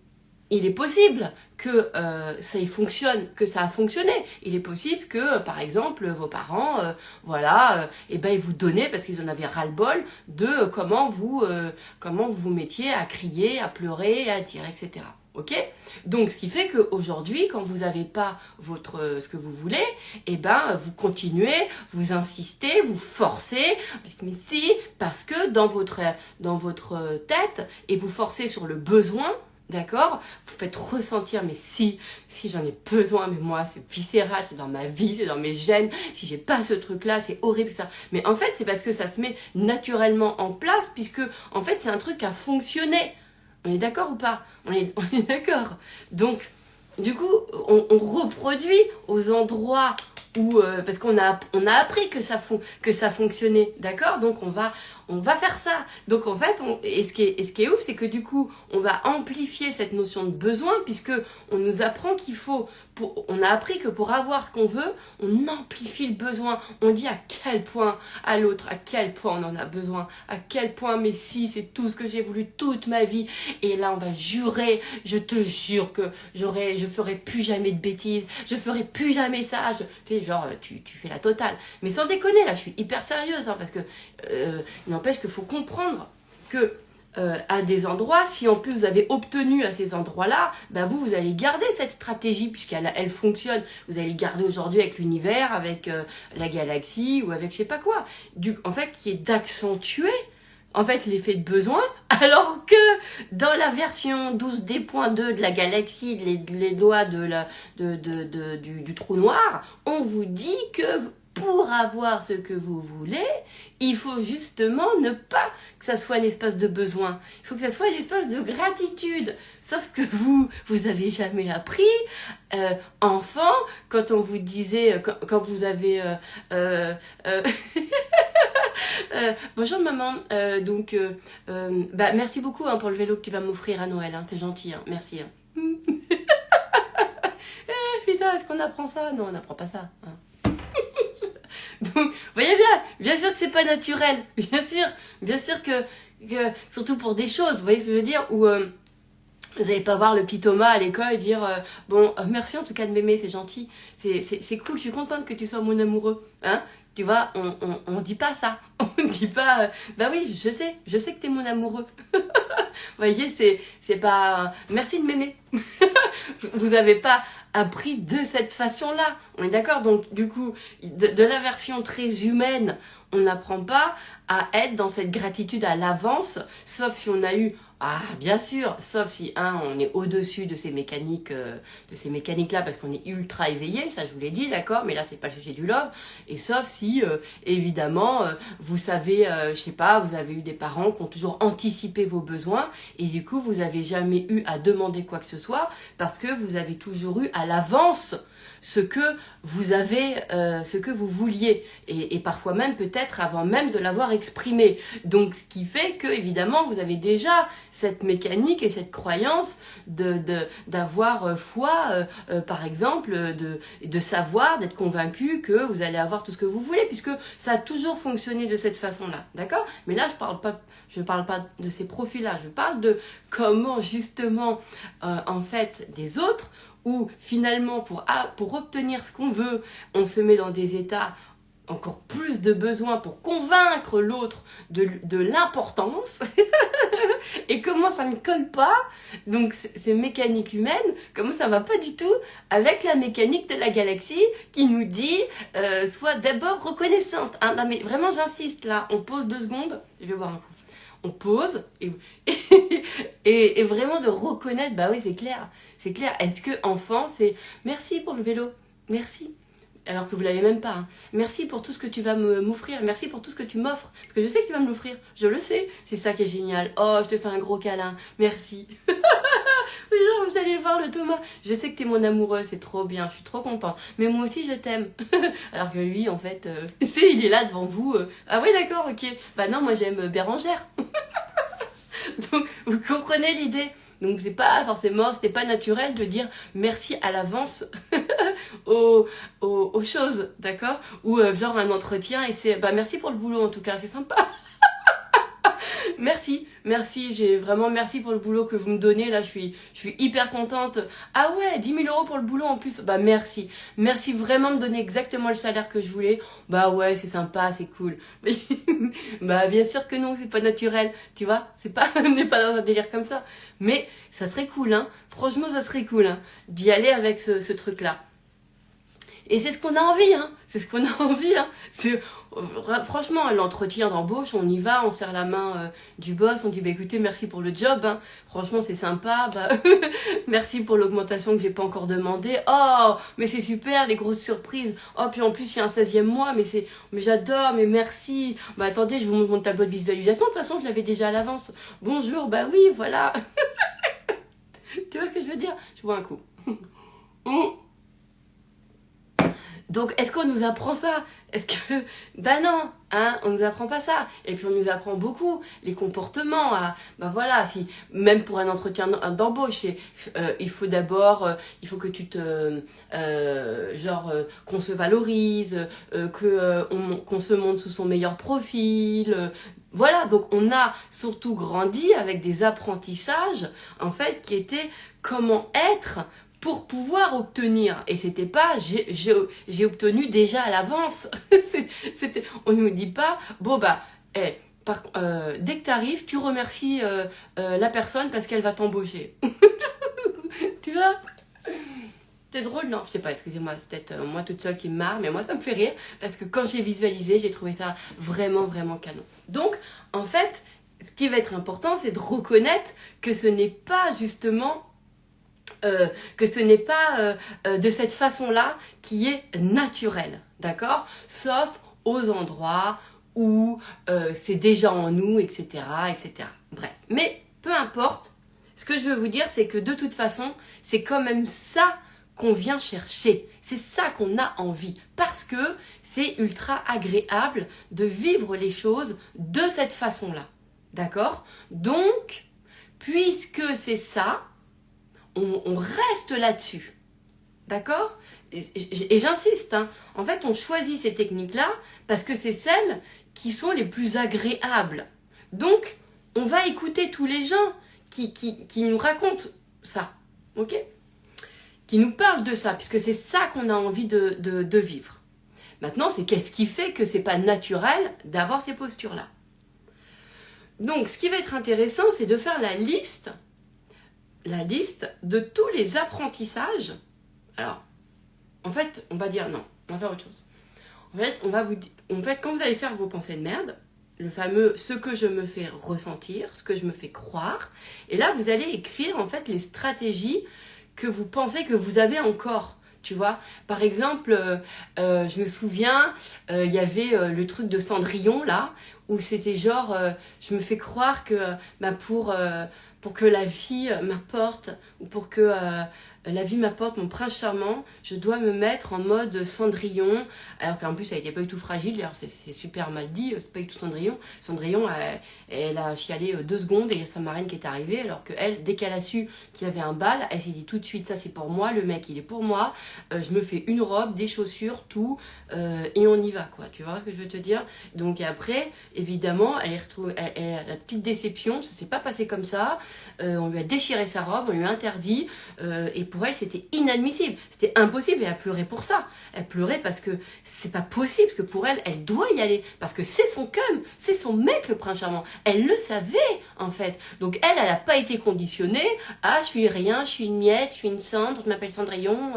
il est possible que ça y fonctionne, que ça a fonctionné. Il est possible que, par exemple, vos parents, et ben ils vous donnaient, parce qu'ils en avaient ras-le-bol, de comment vous vous mettiez à crier, à pleurer, à dire, etc. Ok? Donc, ce qui fait qu'aujourd'hui, quand vous n'avez pas ce que vous voulez, eh ben, vous continuez, vous insistez, vous forcez, parce que dans votre tête, et vous forcez sur le besoin. D'accord? Vous faites ressentir, mais si j'en ai besoin, mais moi, c'est viscéral, c'est dans ma vie, c'est dans mes gènes, si j'ai pas ce truc-là, c'est horrible ça. Mais en fait, c'est parce que ça se met naturellement en place, puisque, en fait, c'est un truc qui a fonctionné. On est d'accord ou pas? On est d'accord. Donc, du coup, on reproduit aux endroits où, parce qu'on a appris que ça fonctionnait, d'accord? Donc, on va faire ça. Donc en fait, ce qui est ouf, c'est que du coup, on va amplifier cette notion de besoin, puisque on nous apprend on a appris que pour avoir ce qu'on veut, on amplifie le besoin. On dit à quel point à l'autre, à quel point on en a besoin, à quel point, mais si, c'est tout ce que j'ai voulu toute ma vie. Et là, on va jurer, je te jure que je ferai plus jamais de bêtises, je ferai plus jamais ça. Tu sais, genre, tu fais la totale. Mais sans déconner, là, je suis hyper sérieuse, hein, parce que n'empêche qu'il faut comprendre que à des endroits, si en plus vous avez obtenu à ces endroits-là, ben vous allez garder cette stratégie puisqu'elle fonctionne. Vous allez le garder aujourd'hui avec l'univers, avec la galaxie ou avec je sais pas quoi. En fait, qui est d'accentuer en fait l'effet de besoin, alors que dans la version 12D.2 de la galaxie, les lois du trou noir, on vous dit que pour avoir ce que vous voulez, il faut justement ne pas que ça soit un espace de besoin. Il faut que ça soit un espace de gratitude. Sauf que vous avez jamais appris, enfant, quand on vous disait, quand vous avez... bonjour maman, merci beaucoup hein, pour le vélo que tu vas m'offrir à Noël, hein, t'es gentil, hein, merci. Hein. Putain, est-ce qu'on apprend ça? Non, on n'apprend pas ça. Hein. Donc, vous voyez bien sûr que c'est pas naturel, bien sûr que surtout pour des choses, vous voyez ce que je veux dire, où vous n'allez pas voir le petit Thomas à l'école et dire merci en tout cas de m'aimer, c'est gentil, c'est cool, je suis contente que tu sois mon amoureux, hein. Tu vois, on dit pas ça. On dit pas, oui, je sais que t'es mon amoureux. Vous voyez, c'est pas, merci de m'aimer. Vous avez pas appris de cette façon-là. On est d'accord? Donc, du coup, de la version très humaine, on n'apprend pas à être dans cette gratitude à l'avance, sauf si on a eu bien sûr, sauf si on est au-dessus de ces mécaniques-là, parce qu'on est ultra éveillé, ça je vous l'ai dit, d'accord, mais là c'est pas le sujet du love, et sauf si, évidemment, vous savez, je sais pas, vous avez eu des parents qui ont toujours anticipé vos besoins, et du coup vous avez jamais eu à demander quoi que ce soit, parce que vous avez toujours eu à l'avance ce que vous vouliez, et parfois même peut-être avant même de l'avoir exprimé. Donc ce qui fait que évidemment vous avez déjà cette mécanique et cette croyance d'avoir foi, par exemple, de savoir, d'être convaincu que vous allez avoir tout ce que vous voulez, puisque ça a toujours fonctionné de cette façon-là, d'accord? Mais là je parle pas de ces profils-là, je parle de comment justement en fait des autres, où finalement pour obtenir ce qu'on veut, on se met dans des états encore plus de besoin pour convaincre l'autre de l'importance et comment ça ne colle pas. Donc ces mécaniques humaines, comment ça va pas du tout avec la mécanique de la galaxie qui nous dit sois d'abord reconnaissante, hein. Non mais vraiment j'insiste là, on pose 2 secondes, je vais boire un coup. On pose et vraiment de reconnaître, oui c'est clair. Est-ce que enfant c'est merci pour le vélo, merci. Alors que vous l'avez même pas. Hein. Merci pour tout ce que tu vas m'offrir. Merci pour tout ce que tu m'offres. Parce que je sais que tu vas me l'offrir. Je le sais. C'est ça qui est génial. Oh, je te fais un gros câlin. Merci. Genre, vous allez voir le Thomas. Je sais que t'es mon amoureux, c'est trop bien, je suis trop contente. Mais moi aussi, je t'aime. Alors que lui, en fait, il est là devant vous. Ah oui, d'accord, ok. Bah non, moi j'aime Bérangère. Donc, vous comprenez l'idée. Donc, c'est pas forcément, c'était pas naturel de dire merci à l'avance aux choses, d'accord? Ou genre un entretien et c'est, bah merci pour le boulot en tout cas, c'est sympa. Merci, j'ai vraiment merci pour le boulot que vous me donnez, là, je suis hyper contente. Ah ouais, 10 000 € pour le boulot en plus, bah merci vraiment de me donner exactement le salaire que je voulais. Bah ouais, c'est sympa, c'est cool. Bah bien sûr que non, c'est pas naturel, tu vois, c'est pas, on n'est pas dans un délire comme ça. Mais ça serait cool, hein, franchement ça serait cool, hein, d'y aller avec ce truc-là. Et c'est ce qu'on a envie, hein. C'est ce qu'on a envie, hein. Franchement, l'entretien d'embauche, on y va, on serre la main du boss, on dit, bah écoutez, merci pour le job, hein. Franchement, c'est sympa, bah, merci pour l'augmentation que j'ai pas encore demandé. Oh, mais c'est super, les grosses surprises. Oh, puis en plus, il y a un 16e mois, mais j'adore, mais merci. Bah attendez, je vous montre mon tableau de visualisation. De toute façon, je l'avais déjà à l'avance. Bonjour, bah oui, voilà. Tu vois ce que je veux dire? Je vois un coup. Donc, est-ce qu'on nous apprend ça? Est-ce que... Ben non, hein, on nous apprend pas ça. Et puis, on nous apprend beaucoup les comportements. Ben voilà, si, même pour un entretien d'embauche, il faut d'abord... il faut que tu te... qu'on se valorise, qu'on se montre sous son meilleur profil. Voilà, donc on a surtout grandi avec des apprentissages, en fait, qui étaient comment être pour pouvoir obtenir. Et c'était pas j'ai obtenu déjà à l'avance. On nous dit pas, bon bah, dès que tu arrives, tu remercies la personne parce qu'elle va t'embaucher. Tu vois? C'est drôle, non? Je sais pas, excusez-moi, c'est peut-être moi toute seule qui me marre, mais moi ça me fait rire parce que quand j'ai visualisé, j'ai trouvé ça vraiment, vraiment canon. Donc, en fait, ce qui va être important, c'est de reconnaître que ce n'est pas justement de cette façon-là qui est naturelle, d'accord? Sauf aux endroits où c'est déjà en nous, etc., etc. Bref, mais peu importe, ce que je veux vous dire, c'est que de toute façon, c'est quand même ça qu'on vient chercher. C'est ça qu'on a envie, parce que c'est ultra agréable de vivre les choses de cette façon-là, d'accord? Donc, puisque c'est ça, on reste là-dessus, d'accord? Et j'insiste, hein, en fait, on choisit ces techniques-là parce que c'est celles qui sont les plus agréables. Donc, on va écouter tous les gens qui nous racontent ça, ok? Qui nous parlent de ça, puisque c'est ça qu'on a envie de vivre. Maintenant, c'est qu'est-ce qui fait que c'est pas naturel d'avoir ces postures-là. Donc, ce qui va être intéressant, c'est de faire la liste de tous les apprentissages. Alors, en fait, on va dire non, on va faire autre chose. En fait, quand vous allez faire vos pensées de merde, le fameux ce que je me fais ressentir, ce que je me fais croire, et là, vous allez écrire en fait les stratégies que vous pensez que vous avez encore. Tu vois, par exemple, je me souviens, il y avait le truc de Cendrillon là, où c'était genre, je me fais croire que pour que la vie m'apporte, ou pour que la vie m'apporte mon prince charmant, je dois me mettre en mode Cendrillon, alors qu'en plus elle n'était pas du tout fragile, d'ailleurs c'est super mal dit, c'est pas du tout Cendrillon. Cendrillon, elle a chialé 2 secondes et il y a sa marraine qui est arrivée, alors qu'elle, dès qu'elle a su qu'il y avait un bal, elle s'est dit tout de suite, ça c'est pour moi, le mec il est pour moi, je me fais une robe, des chaussures, tout, et on y va quoi, tu vois ce que je veux te dire? Donc après, évidemment, elle a la petite déception, ça s'est pas passé comme ça, on lui a déchiré sa robe, on lui a interdit, et pour elle c'était inadmissible, c'était impossible, et elle pleurait pour ça, elle pleurait parce que c'est pas possible, parce que pour elle, elle doit y aller, parce que c'est son cum, c'est son mec le prince charmant, elle le savait en fait, donc elle a pas été conditionnée à je suis rien, je suis une miette, je suis une cendre, je m'appelle Cendrillon,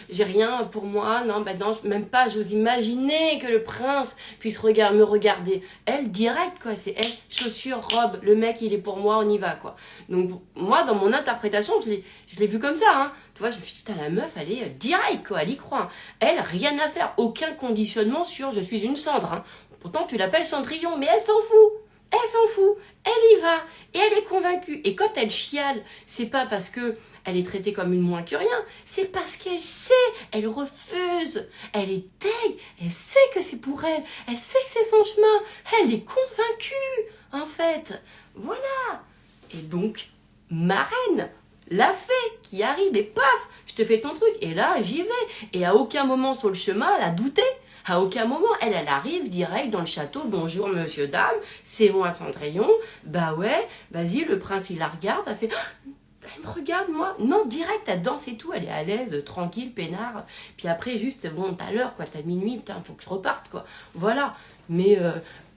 j'ai rien pour moi, non, bah non, même pas, j'ose imaginer que le prince puisse me regarder, elle direct quoi, c'est elle, chaussures, robe, le mec il est pour moi, on y va quoi. Donc moi dans mon interprétation, je l'ai vu comme ça, hein. Tu vois, je me suis dit, putain, la meuf, elle est direct, quoi, elle y croit. Hein. Elle, rien à faire, aucun conditionnement sur je suis une cendre. Hein. Pourtant, tu l'appelles Cendrillon, mais elle s'en fout. elle s'en fout, elle y va, et elle est convaincue. Et quand elle chiale, c'est pas parce que elle est traitée comme une moins que rien, c'est parce qu'elle sait, elle refuse, elle est deg, elle sait que c'est pour elle, elle sait que c'est son chemin, elle est convaincue, en fait. Voilà. Et donc, ma reine, la fée qui arrive et paf, je te fais ton truc. Et là, j'y vais. Et à aucun moment sur le chemin, elle a douté. À aucun moment, elle arrive direct dans le château. Bonjour, monsieur, dame, c'est moi Cendrillon. Bah ouais, vas-y, le prince, il la regarde, elle fait... Elle me regarde, moi. Non, direct, elle danse et tout. Elle est à l'aise, tranquille, peinard. Puis après, juste, bon, t'as l'heure, quoi. T'as minuit, putain, faut que je reparte, quoi. Voilà. Mais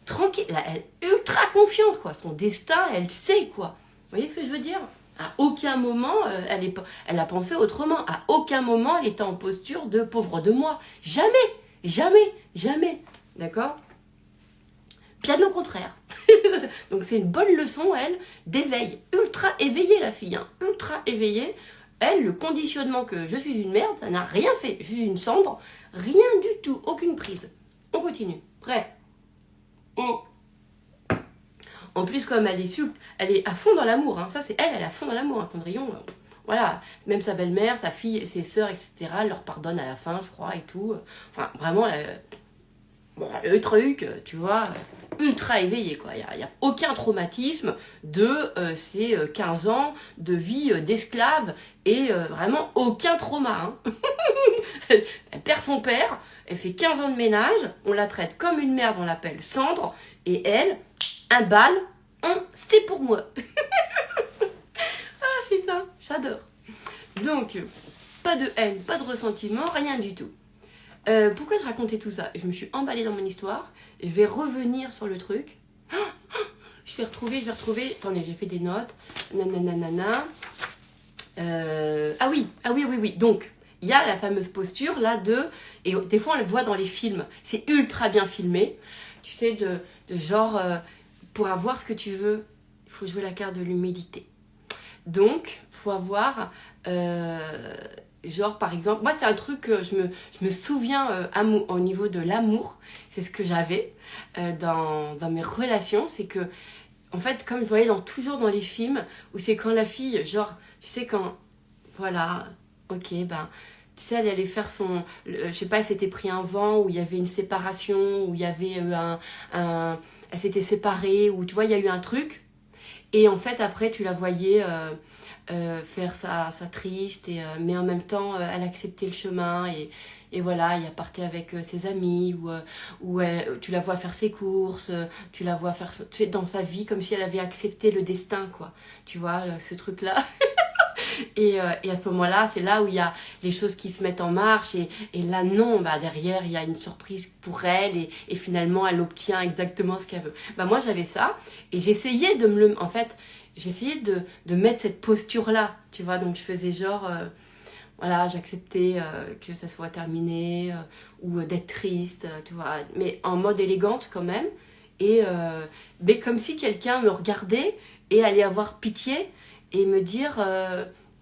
tranquille, là, elle est ultra confiante, quoi. Son destin, elle sait, quoi. Vous voyez ce que je veux dire? À aucun moment, elle a pensé autrement. À aucun moment, elle était en posture de pauvre de moi. Jamais, jamais, jamais. D'accord? Bien au contraire. Donc c'est une bonne leçon, elle, d'éveil. Ultra éveillée, la fille. Hein. Ultra éveillée. Elle, le conditionnement que je suis une merde, ça n'a rien fait. Je suis une cendre. Rien du tout. Aucune prise. On continue. Bref. En plus, comme elle est à fond dans l'amour. Hein. Ça, c'est elle est à fond dans l'amour. Hein, Cendrillon. Voilà. Même sa belle-mère, sa fille, ses sœurs, etc. Elle leur pardonne à la fin, je crois, et tout. Enfin, vraiment, le truc, tu vois, ultra éveillé, quoi. Il n'y a aucun traumatisme de ces 15 ans de vie d'esclave et vraiment aucun trauma. Hein. Elle perd son père, elle fait 15 ans de ménage, on la traite comme une merde, on l'appelle Cendre, et elle, un bal, c'est pour moi. Ah putain, j'adore. Donc, pas de haine, pas de ressentiment, rien du tout. Pourquoi je racontais tout ça? Je me suis emballée dans mon histoire. Je vais revenir sur le truc. Je vais retrouver. Attendez, j'ai fait des notes. Nanana. Ah oui. Donc, il y a la fameuse posture là et des fois on le voit dans les films. C'est ultra bien filmé. Tu sais, de genre, pour avoir ce que tu veux, il faut jouer la carte de l'humilité. Donc, il faut avoir... genre par exemple, moi c'est un truc que je me souviens au niveau de l'amour, c'est ce que j'avais dans mes relations, c'est que en fait comme je voyais toujours dans les films où c'est quand la fille, genre tu sais quand, voilà, ok, ben tu sais elle allait faire je sais pas, elle s'était pris un vent, où il y avait une séparation, où il y avait elle s'était séparée, où tu vois il y a eu un truc, et en fait après tu la voyais... faire sa triste, mais en même temps elle acceptait le chemin et voilà, elle partait avec ses amis ou tu la vois faire ses courses, tu la vois faire tu sais, dans sa vie comme si elle avait accepté le destin, quoi, tu vois, ce truc là. Et à ce moment-là, c'est là où il y a les choses qui se mettent en marche et là non, bah derrière il y a une surprise pour elle et finalement elle obtient exactement ce qu'elle veut. Bah moi j'avais ça et j'essayais j'essayais de mettre cette posture-là, tu vois, donc je faisais genre, voilà, j'acceptais que ça soit terminé ou d'être triste, tu vois, mais en mode élégante quand même, mais comme si quelqu'un me regardait et allait avoir pitié et me dire,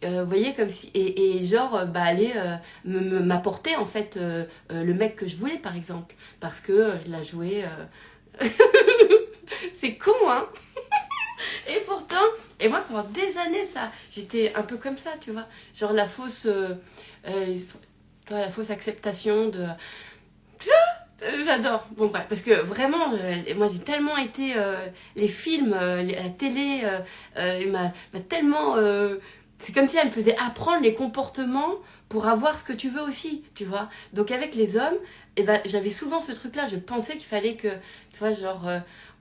vous voyez, comme si, et genre, bah, aller m'apporter en fait le mec que je voulais par exemple, parce que je la jouais... C'est con, hein. Et pourtant, et moi pendant des années, j'étais un peu comme ça, tu vois. Genre la fausse acceptation de... J'adore. Bon bref, parce que vraiment, moi j'ai tellement été... les films, la télé, m'a tellement... c'est comme si elle me faisait apprendre les comportements pour avoir ce que tu veux aussi, tu vois. Donc avec les hommes, j'avais souvent ce truc-là. Je pensais qu'il fallait que, tu vois, genre,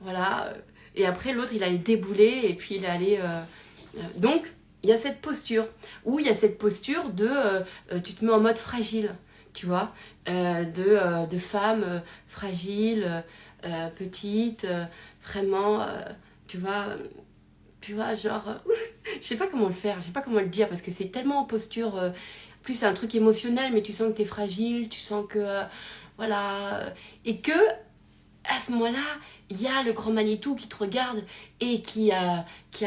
voilà... Et après, l'autre, il allait débouler et puis il allait... Donc, il y a cette posture. Où il y a cette posture de... tu te mets en mode fragile, tu vois. De femme fragile, petite, vraiment, tu vois, genre... je sais pas comment le faire, je sais pas comment le dire, parce que c'est tellement en posture... plus c'est un truc émotionnel, mais tu sens que t'es fragile, tu sens que... voilà. Et que, à ce moment-là... il y a le grand Manitou qui te regarde et qui a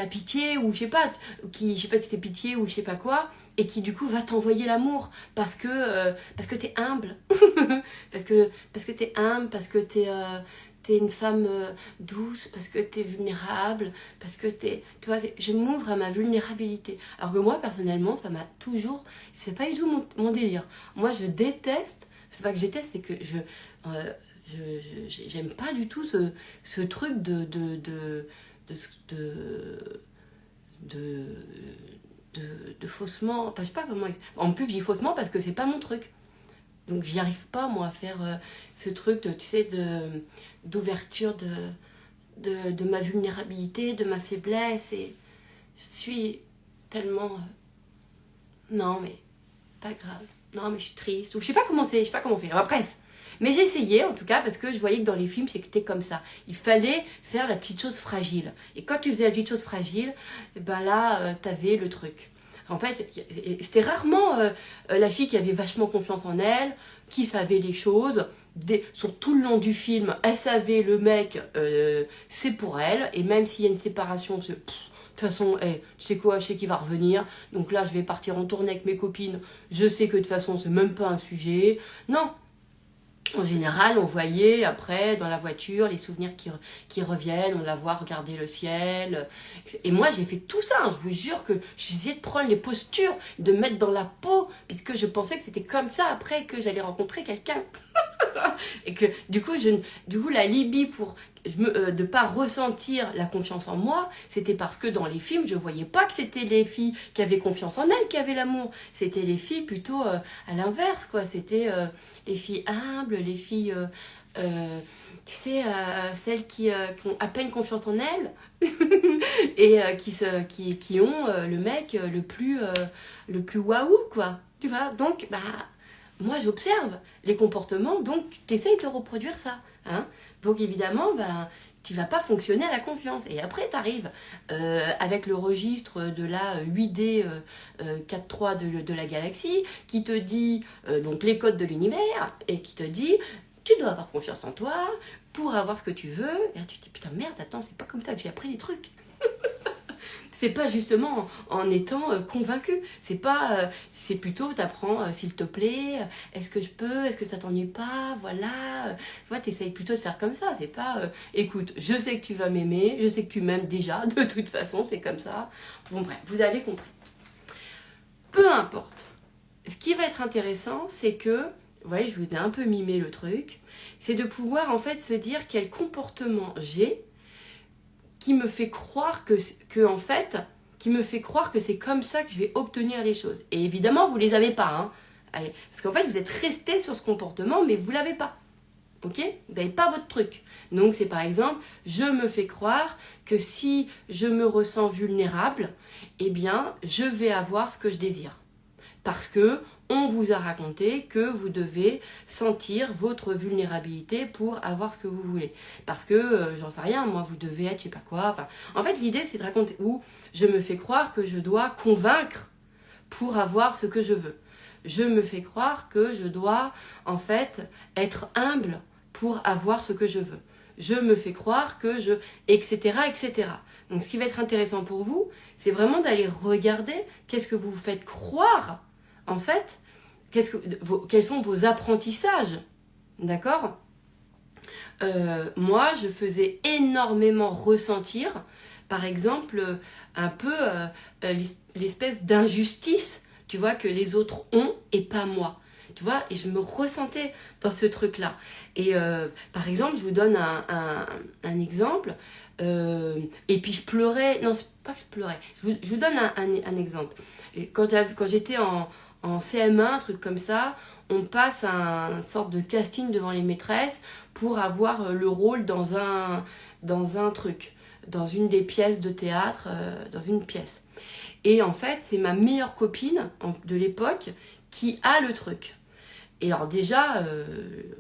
pitié, ou je sais pas si c'était pitié ou je sais pas quoi, et qui du coup va t'envoyer l'amour parce que t'es humble. parce que t'es humble, parce que t'es une femme douce, parce que t'es vulnérable, parce que tu vois, je m'ouvre à ma vulnérabilité. Alors que moi, personnellement, ça m'a toujours, c'est pas du tout mon délire. Moi, je déteste, c'est pas que je déteste, c'est que j'aime pas du tout ce truc de faussement, enfin je sais pas comment, en plus je dis faussement parce que c'est pas mon truc, donc j'y arrive pas moi à faire ce truc tu sais d'ouverture de ma vulnérabilité, de ma faiblesse, et je suis tellement non mais pas grave, non mais je suis triste, ou je sais pas comment c'est, je sais pas comment faire, enfin, bref. Mais j'ai essayé en tout cas parce que je voyais que dans les films c'était comme ça. Il fallait faire la petite chose fragile. Et quand tu faisais la petite chose fragile, ben là t'avais le truc. En fait, c'était rarement la fille qui avait vachement confiance en elle, qui savait les choses. Sur tout le long du film, elle savait le mec, c'est pour elle. Et même s'il y a une séparation, c'est... De toute façon, hey, tu sais quoi, je sais qu'il va revenir. Donc là, je vais partir en tournée avec mes copines. Je sais que de toute façon, c'est même pas un sujet. Non. En général, on voyait après dans la voiture les souvenirs qui reviennent, on la voit regarder le ciel. Et moi, j'ai fait tout ça. Je vous jure que j'ai essayé de prendre les postures, de mettre dans la peau, puisque je pensais que c'était comme ça après que j'allais rencontrer quelqu'un. Et que du coup, la Libye pour de pas ressentir la confiance en moi, c'était parce que dans les films, je voyais pas que c'était les filles qui avaient confiance en elles qui avaient l'amour. C'était les filles plutôt à l'inverse, quoi. C'était les filles humbles, les filles, tu sais, celles qui ont à peine confiance en elles et qui ont le mec le plus waouh, quoi. Tu vois, donc, bah... Moi, j'observe les comportements, donc tu t'essayes de reproduire ça. Hein, donc, évidemment, ben, tu vas pas fonctionner à la confiance. Et après, tu arrives avec le registre de la 8D 4.3 de la galaxie, qui te dit donc les codes de l'univers, et qui te dit, tu dois avoir confiance en toi pour avoir ce que tu veux. Et là, tu te dis, putain, merde, attends, c'est pas comme ça que j'ai appris les trucs. C'est pas justement en étant convaincu. C'est pas, c'est plutôt t'apprends s'il te plaît, est-ce que je peux, est-ce que ça t'ennuie pas, voilà. Tu vois, t'essayes plutôt de faire comme ça. C'est pas, écoute, je sais que tu vas m'aimer, je sais que tu m'aimes déjà, de toute façon, c'est comme ça. Bon bref, vous avez compris. Peu importe. Ce qui va être intéressant, c'est que, vous voyez, je vous ai un peu mimé le truc, c'est de pouvoir en fait se dire quel comportement j'ai qui me fait croire en fait, qui me fait croire que c'est comme ça que je vais obtenir les choses. Et évidemment, vous les avez pas, hein. Allez, parce qu'en fait, vous êtes resté sur ce comportement, mais vous l'avez pas. Ok ? Vous n'avez pas votre truc. Donc, c'est par exemple, je me fais croire que si je me ressens vulnérable, eh bien, je vais avoir ce que je désire. Parce que on vous a raconté que vous devez sentir votre vulnérabilité pour avoir ce que vous voulez. Parce que, j'en sais rien, moi, vous devez être je sais pas quoi. Enfin, en fait, l'idée, c'est de raconter où je me fais croire que je dois convaincre pour avoir ce que je veux. Je me fais croire que je dois, en fait, être humble pour avoir ce que je veux. Je me fais croire que je... etc., etc. Donc, ce qui va être intéressant pour vous, c'est vraiment d'aller regarder qu'est-ce que vous vous faites croire. En fait, quels sont vos apprentissages, d'accord ? Moi, je faisais énormément ressentir, par exemple, un peu l'espèce d'injustice, tu vois, que les autres ont et pas moi. Tu vois, et je me ressentais dans ce truc-là. Et par exemple, je vous donne un exemple. Et puis je pleurais. Non, c'est pas que je pleurais. Je vous donne un exemple. Quand j'étais en CM1, un truc comme ça, on passe une sorte de casting devant les maîtresses pour avoir le rôle dans un truc, dans une des pièces de théâtre, dans une pièce. Et en fait, c'est ma meilleure copine de l'époque qui a le truc. Et alors déjà,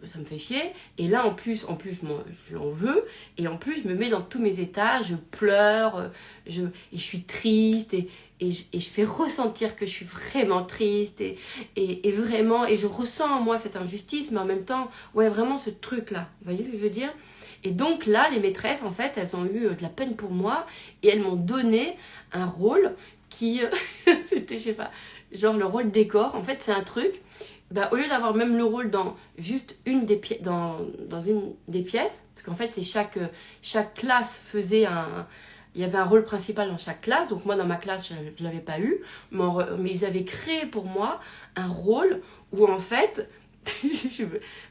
ça me fait chier. Et là, en plus, je l'en veux. Et en plus, je me mets dans tous mes états. Je pleure, et je suis triste. Et je fais ressentir que je suis vraiment triste. Et vraiment, et je ressens en moi cette injustice. Mais en même temps, ouais, vraiment ce truc-là. Vous voyez ce que je veux dire ? Et donc là, les maîtresses, en fait, elles ont eu de la peine pour moi. Et elles m'ont donné un rôle qui... c'était, je sais pas, genre le rôle décor. En fait, c'est un truc... bah, au lieu d'avoir même le rôle dans juste une des pièces, dans une des pièces, parce qu'en fait, c'est chaque classe faisait un... Il y avait un rôle principal dans chaque classe, donc moi dans ma classe je ne l'avais pas eu, mais ils avaient créé pour moi un rôle où en fait,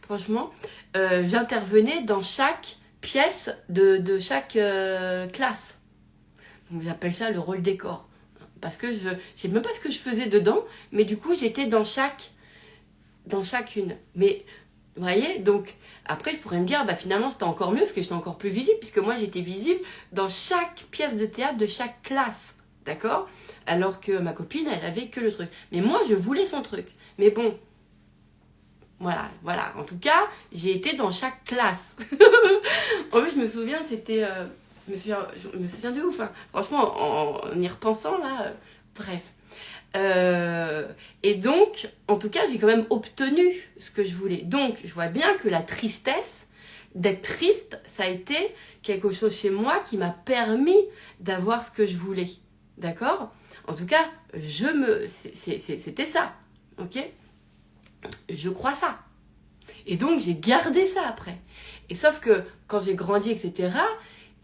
franchement, j'intervenais dans chaque pièce de chaque classe. Donc j'appelle ça le rôle décor. Parce que je sais même pas ce que je faisais dedans, mais du coup j'étais dans chacune. Mais vous voyez, donc après je pourrais me dire, bah finalement c'était encore mieux parce que j'étais encore plus visible, puisque moi j'étais visible dans chaque pièce de théâtre de chaque classe, d'accord? Alors que ma copine, elle avait que le truc. Mais moi je voulais son truc. Mais bon, voilà. En tout cas, j'ai été dans chaque classe. En plus, je me souviens, c'était... je me souviens de ouf. Hein. Franchement, en y repensant, là... bref. Et donc, en tout cas, j'ai quand même obtenu ce que je voulais. Donc, je vois bien que la tristesse, d'être triste, ça a été quelque chose chez moi qui m'a permis d'avoir ce que je voulais. D'accord? En tout cas, c'était ça. Ok? Je crois ça. Et donc, j'ai gardé ça après. Et sauf que, quand j'ai grandi, etc.,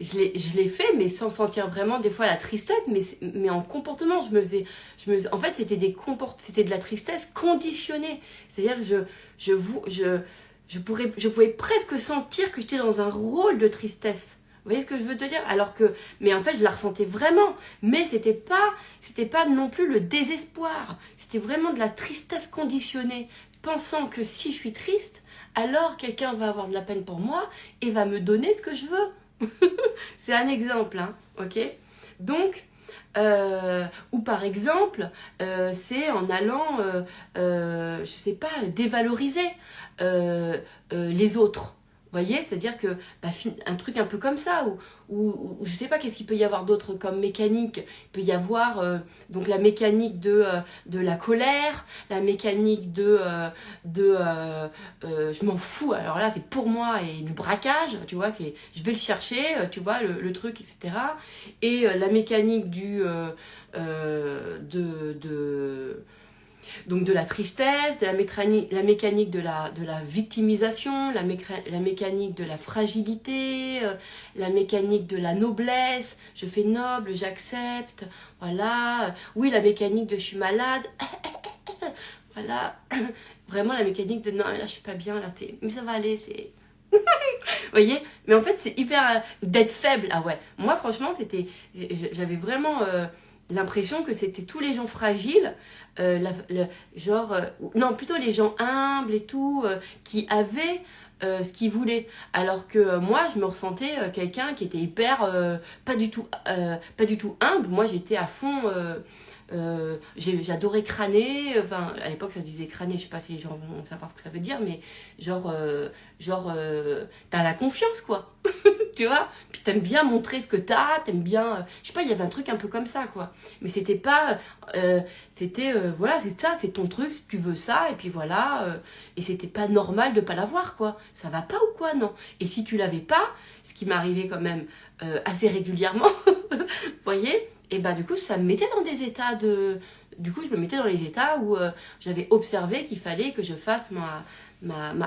je l'ai fait, mais sans sentir vraiment des fois la tristesse, mais en comportement, en fait, c'était de la tristesse conditionnée. C'est-à-dire que je pouvais presque sentir que j'étais dans un rôle de tristesse. Vous voyez ce que je veux te dire? Mais en fait, je la ressentais vraiment. Mais c'était pas non plus le désespoir. C'était vraiment de la tristesse conditionnée. Pensant que si je suis triste, alors quelqu'un va avoir de la peine pour moi et va me donner ce que je veux. C'est un exemple, hein, ok? Donc, ou par exemple, c'est en allant, je sais pas, dévaloriser les autres. Vous voyez, c'est-à-dire que un truc un peu comme ça, ou je sais pas qu'est-ce qu'il peut y avoir d'autre comme mécanique. Il peut y avoir donc la mécanique de la colère, la mécanique je m'en fous, alors là c'est pour moi, et du braquage, tu vois, je vais le chercher, tu vois, le truc, etc. Et la mécanique donc de la tristesse, de la mécanique de la victimisation, la mécanique de la fragilité, la mécanique de la noblesse, je fais noble, j'accepte, voilà. Oui, la mécanique de je suis malade, voilà. Vraiment la mécanique de non, là je suis pas bien, là mais ça va aller, c'est... Vous voyez? Mais en fait c'est hyper... d'être faible, ah ouais. Moi franchement j'avais vraiment... l'impression que c'était tous les gens fragiles, non, plutôt les gens humbles et tout, qui avaient ce qu'ils voulaient. Alors que moi, je me ressentais quelqu'un qui était hyper, pas du tout humble. Moi, j'étais à fond... j'adorais crâner, enfin à l'époque ça se disait crâner, je sais pas si les gens vont savoir ce que ça veut dire, mais t'as la confiance quoi. Tu vois, puis t'aimes bien montrer ce que t'aimes bien, je sais pas, il y avait un truc un peu comme ça quoi, mais c'était pas voilà, c'est ça, c'est ton truc, si tu veux ça, et puis voilà, et c'était pas normal de pas l'avoir quoi, ça va pas ou quoi, non, et si tu l'avais pas, ce qui m'arrivait quand même assez régulièrement, vous voyez, et ben du coup ça me mettait dans des états du coup je me mettais dans les états où j'avais observé qu'il fallait que je fasse ma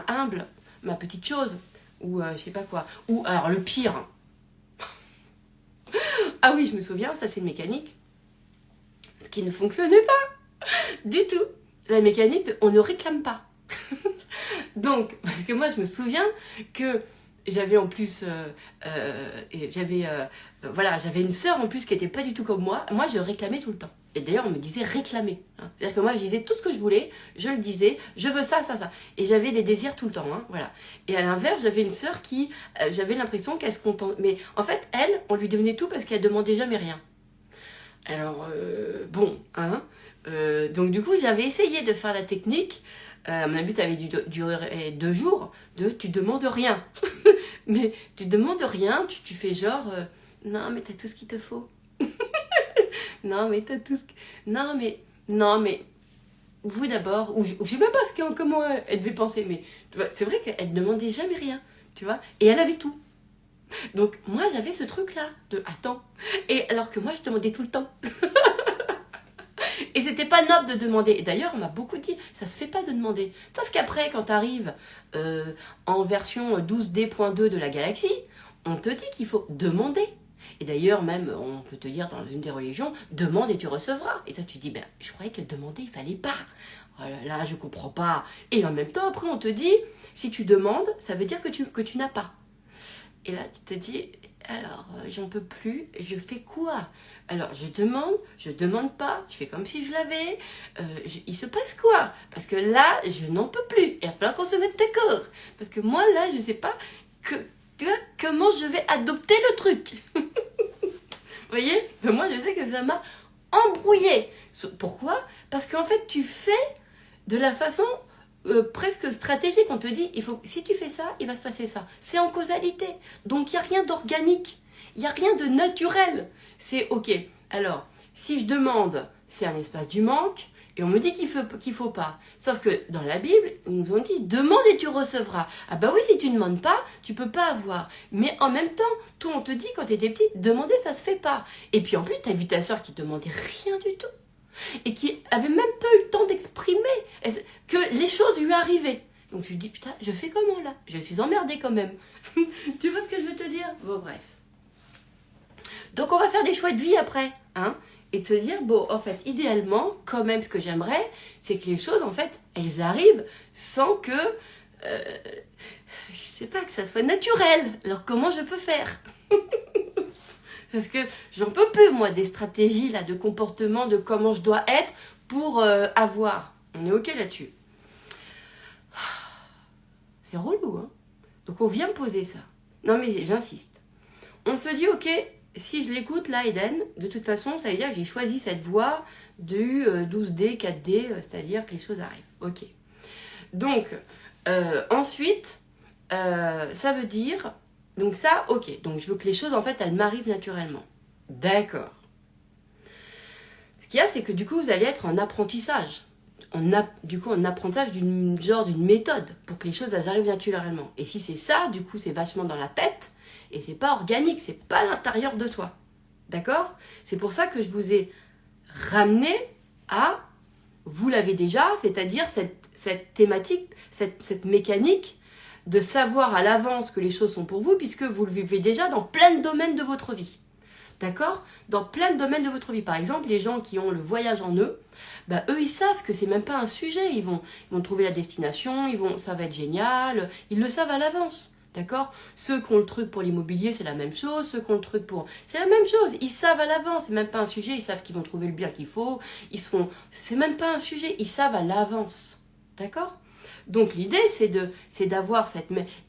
humble, ma petite chose, ou je sais pas quoi, ou alors le pire, ah oui je me souviens, ça c'est une mécanique, ce qui ne fonctionnait pas du tout, la mécanique on ne réclame pas. Donc, parce que moi je me souviens que j'avais en plus, j'avais une sœur en plus qui était pas du tout comme moi. Moi, je réclamais tout le temps. Et d'ailleurs, on me disait réclamer. Hein. C'est-à-dire que moi, je disais tout ce que je voulais, je le disais, je veux ça, ça, ça. Et j'avais des désirs tout le temps, hein, voilà. Et à l'inverse, j'avais une sœur qui, j'avais l'impression qu'elle se contentait. Mais en fait, elle, on lui donnait tout parce qu'elle demandait jamais rien. Alors, bon, hein. Donc du coup, j'avais essayé de faire la technique. À mon avis, ça avait duré 2 jours. Tu demandes rien. Mais tu demandes rien, tu fais genre... non, mais t'as tout ce qu'il te faut. Non, mais t'as tout ce... Non, mais... Vous d'abord... Ou je sais même pas comment elle devait penser, mais c'est vrai qu'elle ne demandait jamais rien, tu vois. Et elle avait tout. Donc, moi, j'avais ce truc-là de... Attends. Et alors que moi, je demandais tout le temps. Et c'était pas noble de demander. Et d'ailleurs, on m'a beaucoup dit, ça se fait pas de demander. Sauf qu'après, quand tu arrives en version 12D.2 de la galaxie, on te dit qu'il faut demander. Et d'ailleurs, même, on peut te dire dans une des religions, demande et tu recevras. Et toi, tu dis, ben, je croyais que demander, il fallait pas. Oh là là, je comprends pas. Et en même temps, après, on te dit, si tu demandes, ça veut dire que tu n'as pas. Et là, tu te dis, alors, j'en peux plus, je fais quoi? Alors, je demande pas, je fais comme si je l'avais. Il se passe quoi? Parce que là, je n'en peux plus. Il va falloir qu'on se mette d'accord. Parce que moi, là, je sais pas comment je vais adopter le truc. Vous voyez? Mais moi, je sais que ça m'a embrouillé. Pourquoi? Parce qu'en fait, tu fais de la façon presque stratégique. On te dit, si tu fais ça, il va se passer ça. C'est en causalité. Donc, il n'y a rien d'organique. Il n'y a rien de naturel. C'est OK. Alors, si je demande, c'est un espace du manque. Et on me dit qu'il faut pas. Sauf que dans la Bible, ils nous ont dit, demande et tu recevras. Ah bah oui, si tu ne demandes pas, tu peux pas avoir. Mais en même temps, toi on te dit quand tu étais petit, demander ça se fait pas. Et puis en plus, tu as vu ta soeur qui demandait rien du tout. Et qui avait même pas eu le temps d'exprimer que les choses lui arrivaient. Donc je lui dis, putain, je fais comment là? Je suis emmerdée quand même. Tu vois ce que je veux te dire? Bon, bref. Donc on va faire des choix de vie après, hein? Et te dire, bon, en fait, idéalement, quand même, ce que j'aimerais, c'est que les choses, en fait, elles arrivent sans que, je sais pas, que ça soit naturel. Alors, comment je peux faire? Parce que j'en peux plus, moi, des stratégies, là, de comportement, de comment je dois être pour avoir. On est OK là-dessus. C'est relou, hein? Donc, on vient me poser ça. Non, mais j'insiste. On se dit, OK, si je l'écoute là, Eden, de toute façon, ça veut dire que j'ai choisi cette voie du 12D, 4D, c'est-à-dire que les choses arrivent. Ok. Donc, ensuite, ça veut dire... Donc ça, ok. Donc, je veux que les choses, en fait, elles m'arrivent naturellement. D'accord. Ce qu'il y a, c'est que du coup, vous allez être en apprentissage. Du coup, en apprentissage d'une méthode pour que les choses, elles arrivent naturellement. Et si c'est ça, du coup, c'est vachement dans la tête. Et c'est pas organique, c'est pas à l'intérieur de soi. D'accord? C'est pour ça que je vous ai ramené à, vous l'avez déjà, c'est-à-dire cette thématique, cette mécanique de savoir à l'avance que les choses sont pour vous, puisque vous le vivez déjà dans plein de domaines de votre vie. D'accord? Dans plein de domaines de votre vie. Par exemple, les gens qui ont le voyage en eux, bah, eux, ils savent que c'est même pas un sujet. Ils vont trouver la destination, ça va être génial. Ils le savent à l'avance. D'accord? Ceux qui ont le truc pour l'immobilier, c'est la même chose. Ceux qui ont le truc pour... C'est la même chose. Ils savent à l'avance. C'est même pas un sujet. Ils savent qu'ils vont trouver le bien qu'il faut. C'est même pas un sujet. Ils savent à l'avance. D'accord? Donc, l'idée, c'est d'avoir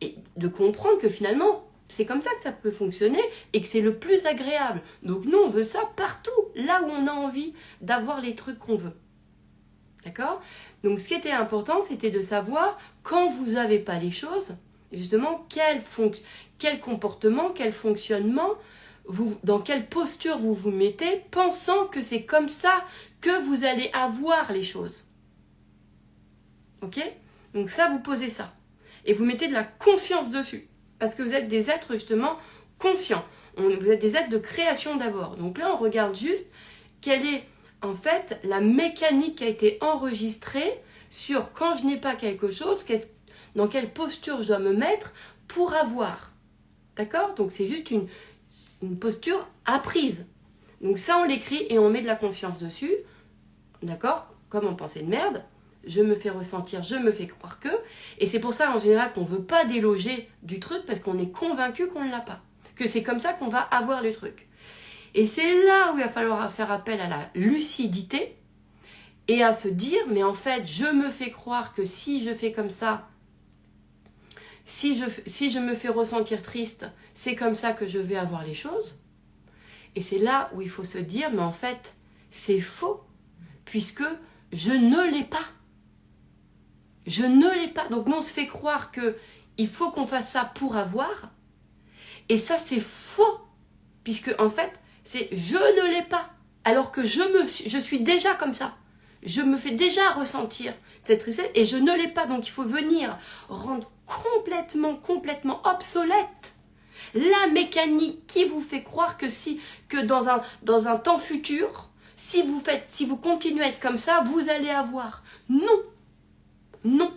et de comprendre que finalement, c'est comme ça que ça peut fonctionner et que c'est le plus agréable. Donc, nous, on veut ça partout. Là où on a envie d'avoir les trucs qu'on veut. D'accord? Donc, ce qui était important, c'était de savoir quand vous n'avez pas les choses... Justement, quel comportement, quel fonctionnement, dans quelle posture vous vous mettez, pensant que c'est comme ça que vous allez avoir les choses. Ok? Donc ça, vous posez ça. Et vous mettez de la conscience dessus. Parce que vous êtes des êtres, justement, conscients. Vous êtes des êtres de création d'abord. Donc là, on regarde juste quelle est, en fait, la mécanique qui a été enregistrée sur quand je n'ai pas quelque chose, dans quelle posture je dois me mettre pour avoir. D'accord? Donc c'est juste une posture apprise. Donc ça, on l'écrit et on met de la conscience dessus. D'accord? Comme en pensée de merde. Je me fais ressentir, je me fais croire que. Et c'est pour ça, en général, qu'on ne veut pas déloger du truc parce qu'on est convaincu qu'on ne l'a pas. Que c'est comme ça qu'on va avoir le truc. Et c'est là où il va falloir faire appel à la lucidité et à se dire, mais en fait, je me fais croire que si je fais comme ça, si je me fais ressentir triste, c'est comme ça que je vais avoir les choses. Et c'est là où il faut se dire, mais en fait, c'est faux, puisque je ne l'ai pas. Je ne l'ai pas. Donc nous, on se fait croire qu'il faut qu'on fasse ça pour avoir. Et ça, c'est faux, puisque en fait, c'est je ne l'ai pas, alors que je suis déjà comme ça. Je me fais déjà ressentir cette tristesse et je ne l'ai pas. Donc il faut venir rendre complètement obsolète la mécanique qui vous fait croire que dans un temps futur, si vous continuez à être comme ça, vous allez avoir. Non, non.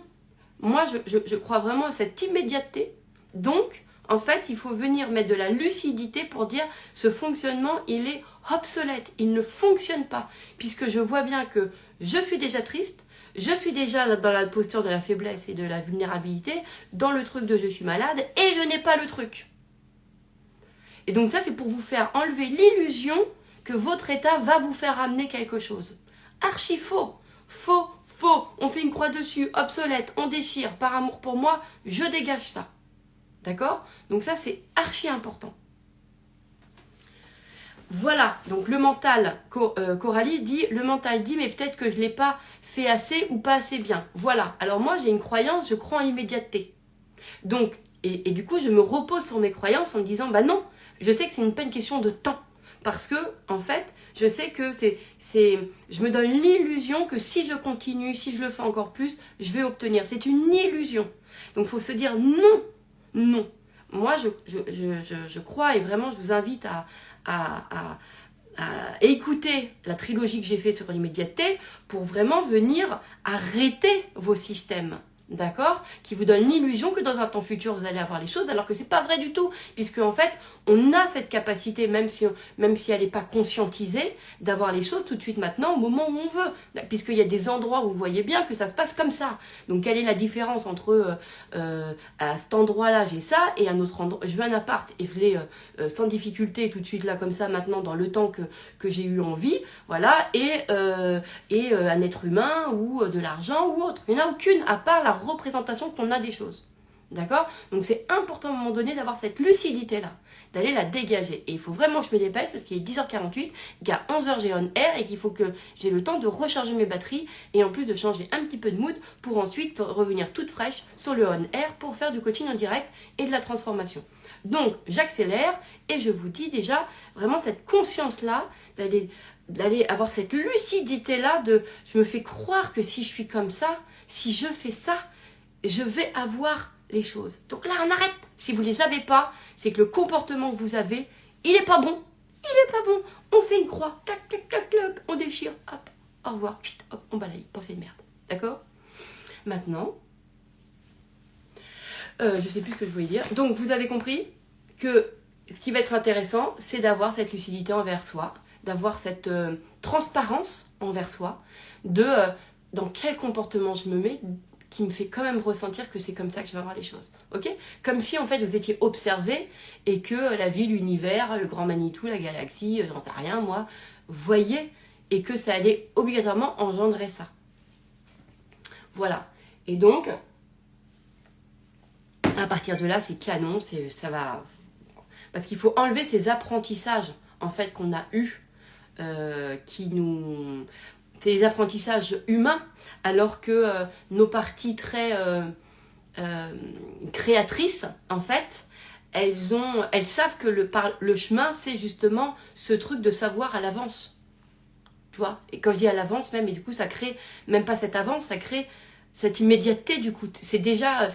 Moi, je crois vraiment à cette immédiateté. Donc, en fait, il faut venir mettre de la lucidité pour dire ce fonctionnement, il est obsolète, il ne fonctionne pas. Puisque je vois bien que je suis déjà triste, je suis déjà dans la posture de la faiblesse et de la vulnérabilité, dans le truc de je suis malade et je n'ai pas le truc. Et donc ça, c'est pour vous faire enlever l'illusion que votre état va vous faire amener quelque chose. Archi faux. Faux, faux. On fait une croix dessus, obsolète, on déchire, par amour pour moi, je dégage ça. D'accord? Donc ça, c'est archi important. Voilà, donc le mental, Coralie dit, le mental dit, mais peut-être que je ne l'ai pas fait assez ou pas assez bien. Voilà, alors moi j'ai une croyance, je crois en l'immédiateté. Donc, et du coup je me repose sur mes croyances en me disant, bah non, je sais que c'est pas une question de temps. Parce que, en fait, je sais que je me donne l'illusion que si je continue, si je le fais encore plus, je vais obtenir. C'est une illusion. Donc il faut se dire non, non. Moi, je crois et vraiment, je vous invite à écouter la trilogie que j'ai fait sur l'immédiateté pour vraiment venir arrêter vos systèmes. D'accord? Qui vous donne l'illusion que dans un temps futur, vous allez avoir les choses, alors que c'est pas vrai du tout. Puisque, en fait, on a cette capacité, même si elle n'est pas conscientisée, d'avoir les choses tout de suite maintenant, au moment où on veut. Puisqu'il y a des endroits où vous voyez bien que ça se passe comme ça. Donc, quelle est la différence entre, à cet endroit-là, j'ai ça, et un autre endroit, je veux un appart, et je l'ai sans difficulté, tout de suite là, comme ça, maintenant, dans le temps que j'ai eu envie, voilà, et un être humain, ou de l'argent, ou autre. Il n'y en a aucune, à part la représentation qu'on a des choses. D'accord? Donc c'est important à un moment donné d'avoir cette lucidité-là, d'aller la dégager. Et il faut vraiment que je me dépêche parce qu'il est 10h48, qu'à 11h j'ai on air et qu'il faut que j'ai le temps de recharger mes batteries et en plus de changer un petit peu de mood pour ensuite revenir toute fraîche sur le on air pour faire du coaching en direct et de la transformation. Donc j'accélère et je vous dis déjà vraiment cette conscience-là d'aller avoir cette lucidité-là de je me fais croire que si je suis comme ça, si je fais ça, je vais avoir les choses. Donc là, on arrête. Si vous ne les avez pas, c'est que le comportement que vous avez, il n'est pas bon. Il n'est pas bon. On fait une croix. Tac, tac, tac, tac. On déchire. Hop. Au revoir. Chut, hop, on balaye. Pensée de merde. D'accord? Maintenant, je ne sais plus ce que je voulais dire. Donc, vous avez compris que ce qui va être intéressant, c'est d'avoir cette lucidité envers soi, d'avoir cette transparence envers soi, de dans quel comportement je me mets, qui me fait quand même ressentir que c'est comme ça que je vais voir les choses. Ok? Comme si en fait vous étiez observé et que la vie, l'univers, le grand Manitou, la galaxie, j'en sais rien moi, voyait et que ça allait obligatoirement engendrer ça. Voilà. Et donc, à partir de là, c'est canon, ça va. Parce qu'il faut enlever ces apprentissages en fait qu'on a eus, qui nous. C'est des apprentissages humains, alors que nos parties très créatrices, en fait, elles savent que le chemin, c'est justement ce truc de savoir à l'avance. Tu vois? Et quand je dis à l'avance même, et du coup, ça crée même pas cette avance, ça crée cette immédiateté, du coup. C'est déjà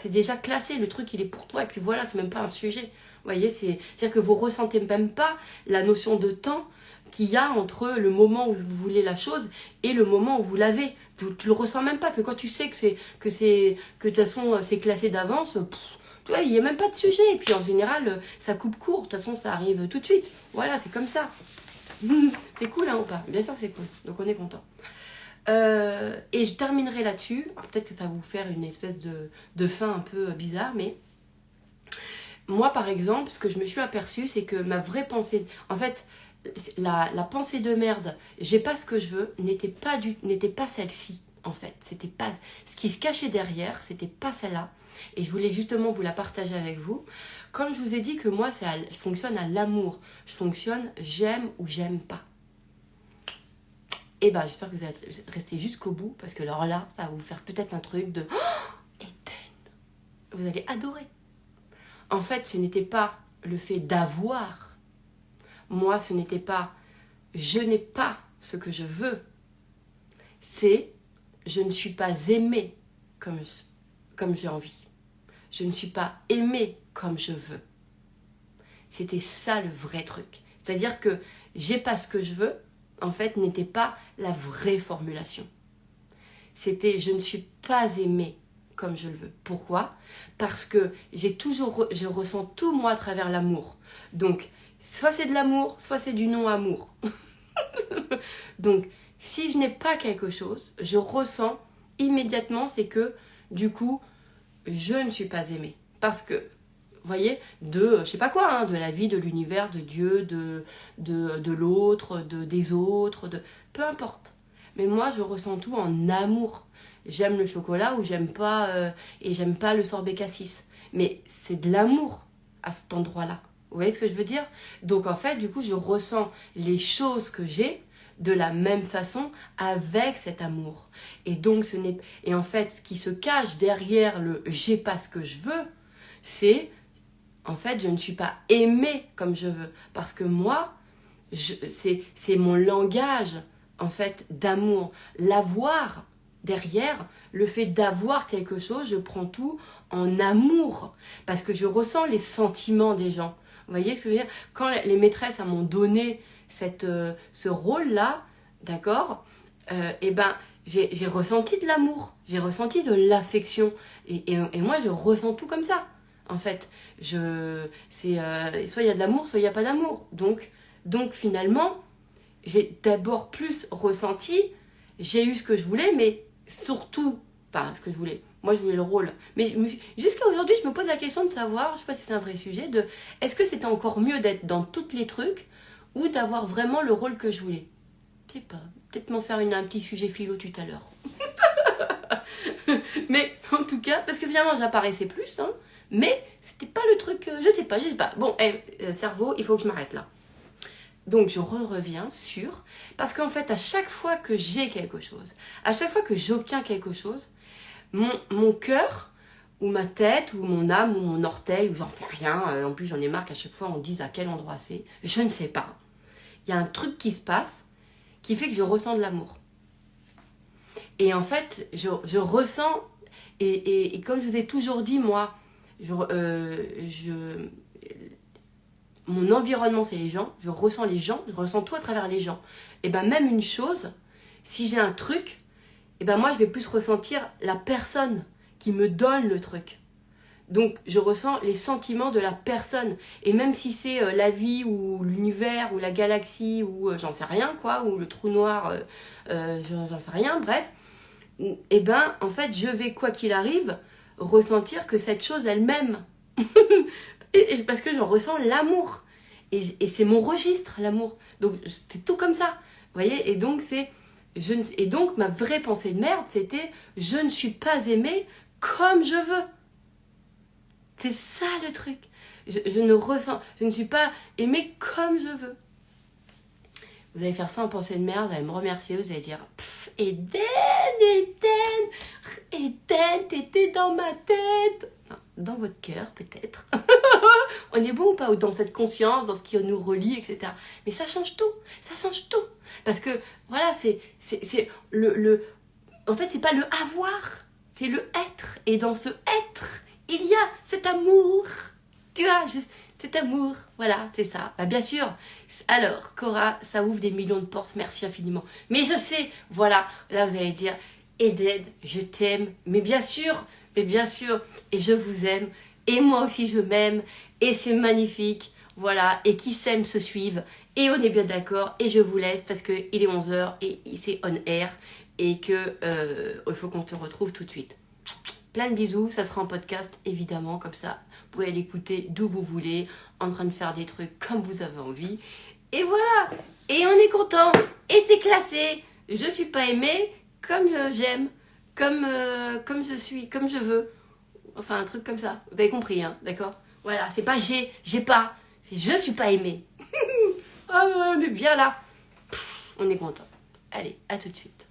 classé, le truc, il est pour toi, et puis voilà, c'est même pas un sujet. Vous voyez, c'est-à-dire que vous ressentez même pas la notion de temps qu'il y a entre le moment où vous voulez la chose et le moment où vous l'avez. Tu le ressens même pas, parce que quand tu sais que de toute façon c'est classé d'avance, tu vois, il n'y a même pas de sujet. Et puis en général, ça coupe court, de toute façon ça arrive tout de suite. Voilà, c'est comme ça. C'est cool, hein, ou pas? Bien sûr que c'est cool, donc on est content. Et je terminerai là-dessus. Peut-être que ça va vous faire une espèce de fin un peu bizarre, mais moi par exemple, ce que je me suis aperçue, c'est que ma vraie pensée, en fait, la pensée de merde, j'ai pas ce que je veux, n'était pas celle-ci en fait. C'était pas ce qui se cachait derrière, c'était pas celle-là. Et je voulais justement vous la partager avec vous. Comme je vous ai dit que moi, je fonctionne à l'amour. Je fonctionne j'aime ou j'aime pas. Et ben j'espère que vous allez rester jusqu'au bout, parce que alors là, ça va vous faire peut-être un truc de Eden. Vous allez adorer. En fait, ce n'était pas le fait d'avoir. Moi, ce n'était pas je n'ai pas ce que je veux. C'est je ne suis pas aimée comme j'ai envie. Je ne suis pas aimée comme je veux. C'était ça le vrai truc. C'est-à-dire que j'ai pas ce que je veux, en fait, n'était pas la vraie formulation. C'était « je ne suis pas aimée comme je le veux ». Pourquoi ? Parce que je ressens tout moi à travers l'amour. Donc, soit c'est de l'amour, soit c'est du non-amour. Donc, si je n'ai pas quelque chose, je ressens immédiatement, c'est que, du coup, je ne suis pas aimée. Parce que, vous voyez, je sais pas quoi, de la vie, de l'univers, de Dieu, de l'autre, des autres, peu importe. Mais moi, je ressens tout en amour. J'aime le chocolat ou j'aime pas, et j'aime pas le sorbet cassis. Mais c'est de l'amour à cet endroit-là. Vous voyez ce que je veux dire ? Donc en fait, du coup, je ressens les choses que j'ai de la même façon avec cet amour. Et donc, et en fait, ce qui se cache derrière le « j'ai pas ce que je veux », c'est en fait, je ne suis pas aimée comme je veux. Parce que moi, c'est mon langage, en fait, d'amour. L'avoir derrière, le fait d'avoir quelque chose, je prends tout en amour. Parce que je ressens les sentiments des gens. Vous voyez ce que je veux dire ? Quand les maîtresses m'ont donné ce rôle-là, d'accord, et ben, j'ai ressenti de l'amour, j'ai ressenti de l'affection. Et moi, je ressens tout comme ça. En fait, soit il y a de l'amour, soit il n'y a pas d'amour. Donc finalement, j'ai d'abord plus ressenti, j'ai eu ce que je voulais, mais surtout, enfin ce que je voulais, moi je voulais le rôle. Mais jusqu'à aujourd'hui, je me pose la question de savoir, je ne sais pas si c'est un vrai sujet, est-ce que c'était encore mieux d'être dans tous les trucs ou d'avoir vraiment le rôle que je voulais ? Je sais pas, peut-être m'en faire un petit sujet philo tout à l'heure. Mais en tout cas, parce que finalement j'apparaissais plus, hein, mais c'était pas le truc, je sais pas. Bon, cerveau, il faut que je m'arrête là. Donc je reviens sur, parce qu'en fait à chaque fois que j'ai quelque chose, à chaque fois que j'obtiens quelque chose, mon cœur, ou ma tête, ou mon âme, ou mon orteil, ou j'en sais rien, en plus j'en ai marre qu'à chaque fois on dise à quel endroit c'est, je ne sais pas. Il y a un truc qui se passe, qui fait que je ressens de l'amour. Et en fait, je ressens, et comme je vous ai toujours dit, moi, mon environnement, c'est les gens, je ressens les gens, je ressens tout à travers les gens. Et ben même une chose, si j'ai un truc, et ben moi je vais plus ressentir la personne qui me donne le truc. Donc je ressens les sentiments de la personne. Et même si c'est la vie ou l'univers ou la galaxie ou j'en sais rien quoi, ou le trou noir, j'en sais rien, bref. Et ben en fait je vais quoi qu'il arrive ressentir que cette chose elle m'aime. Parce que j'en ressens l'amour. Et c'est mon registre, l'amour. Donc c'était tout comme ça. Vous voyez ? Et donc ma vraie pensée de merde, c'était je ne suis pas aimée comme je veux. C'est ça le truc. Je ne suis pas aimée comme je veux. Vous allez faire ça en pensée de merde, vous allez me remercier, vous allez dire Eden, t'étais dans ma tête. Non, dans votre cœur peut-être. On est bon ou pas dans cette conscience, dans ce qui nous relie, etc. Mais ça change tout, Parce que voilà, c'est en fait, c'est pas le avoir, c'est le être. Et dans ce être, il y a cet amour. Tu vois, cet amour, voilà, c'est ça. Bah, bien sûr. Alors, Cora, ça ouvre des millions de portes, merci infiniment. Mais je sais, voilà, là vous allez dire, Eden, je t'aime, mais bien sûr, et je vous aime, et moi aussi je m'aime, et c'est magnifique, voilà, et qui s'aime se suivent, et on est bien d'accord, et je vous laisse parce qu'il est 11h, et c'est on air, et que il faut qu'on te retrouve tout de suite. Plein de bisous, ça sera en podcast évidemment, comme ça vous pouvez l'écouter d'où vous voulez, en train de faire des trucs comme vous avez envie. Et voilà, et on est content, et c'est classé. Je suis pas aimée comme j'aime, comme je suis, comme je veux. Enfin un truc comme ça, vous avez compris, hein, d'accord ? Voilà, c'est pas j'ai pas, c'est je suis pas aimée. Ah, on est bien là, on est content. Allez, à tout de suite.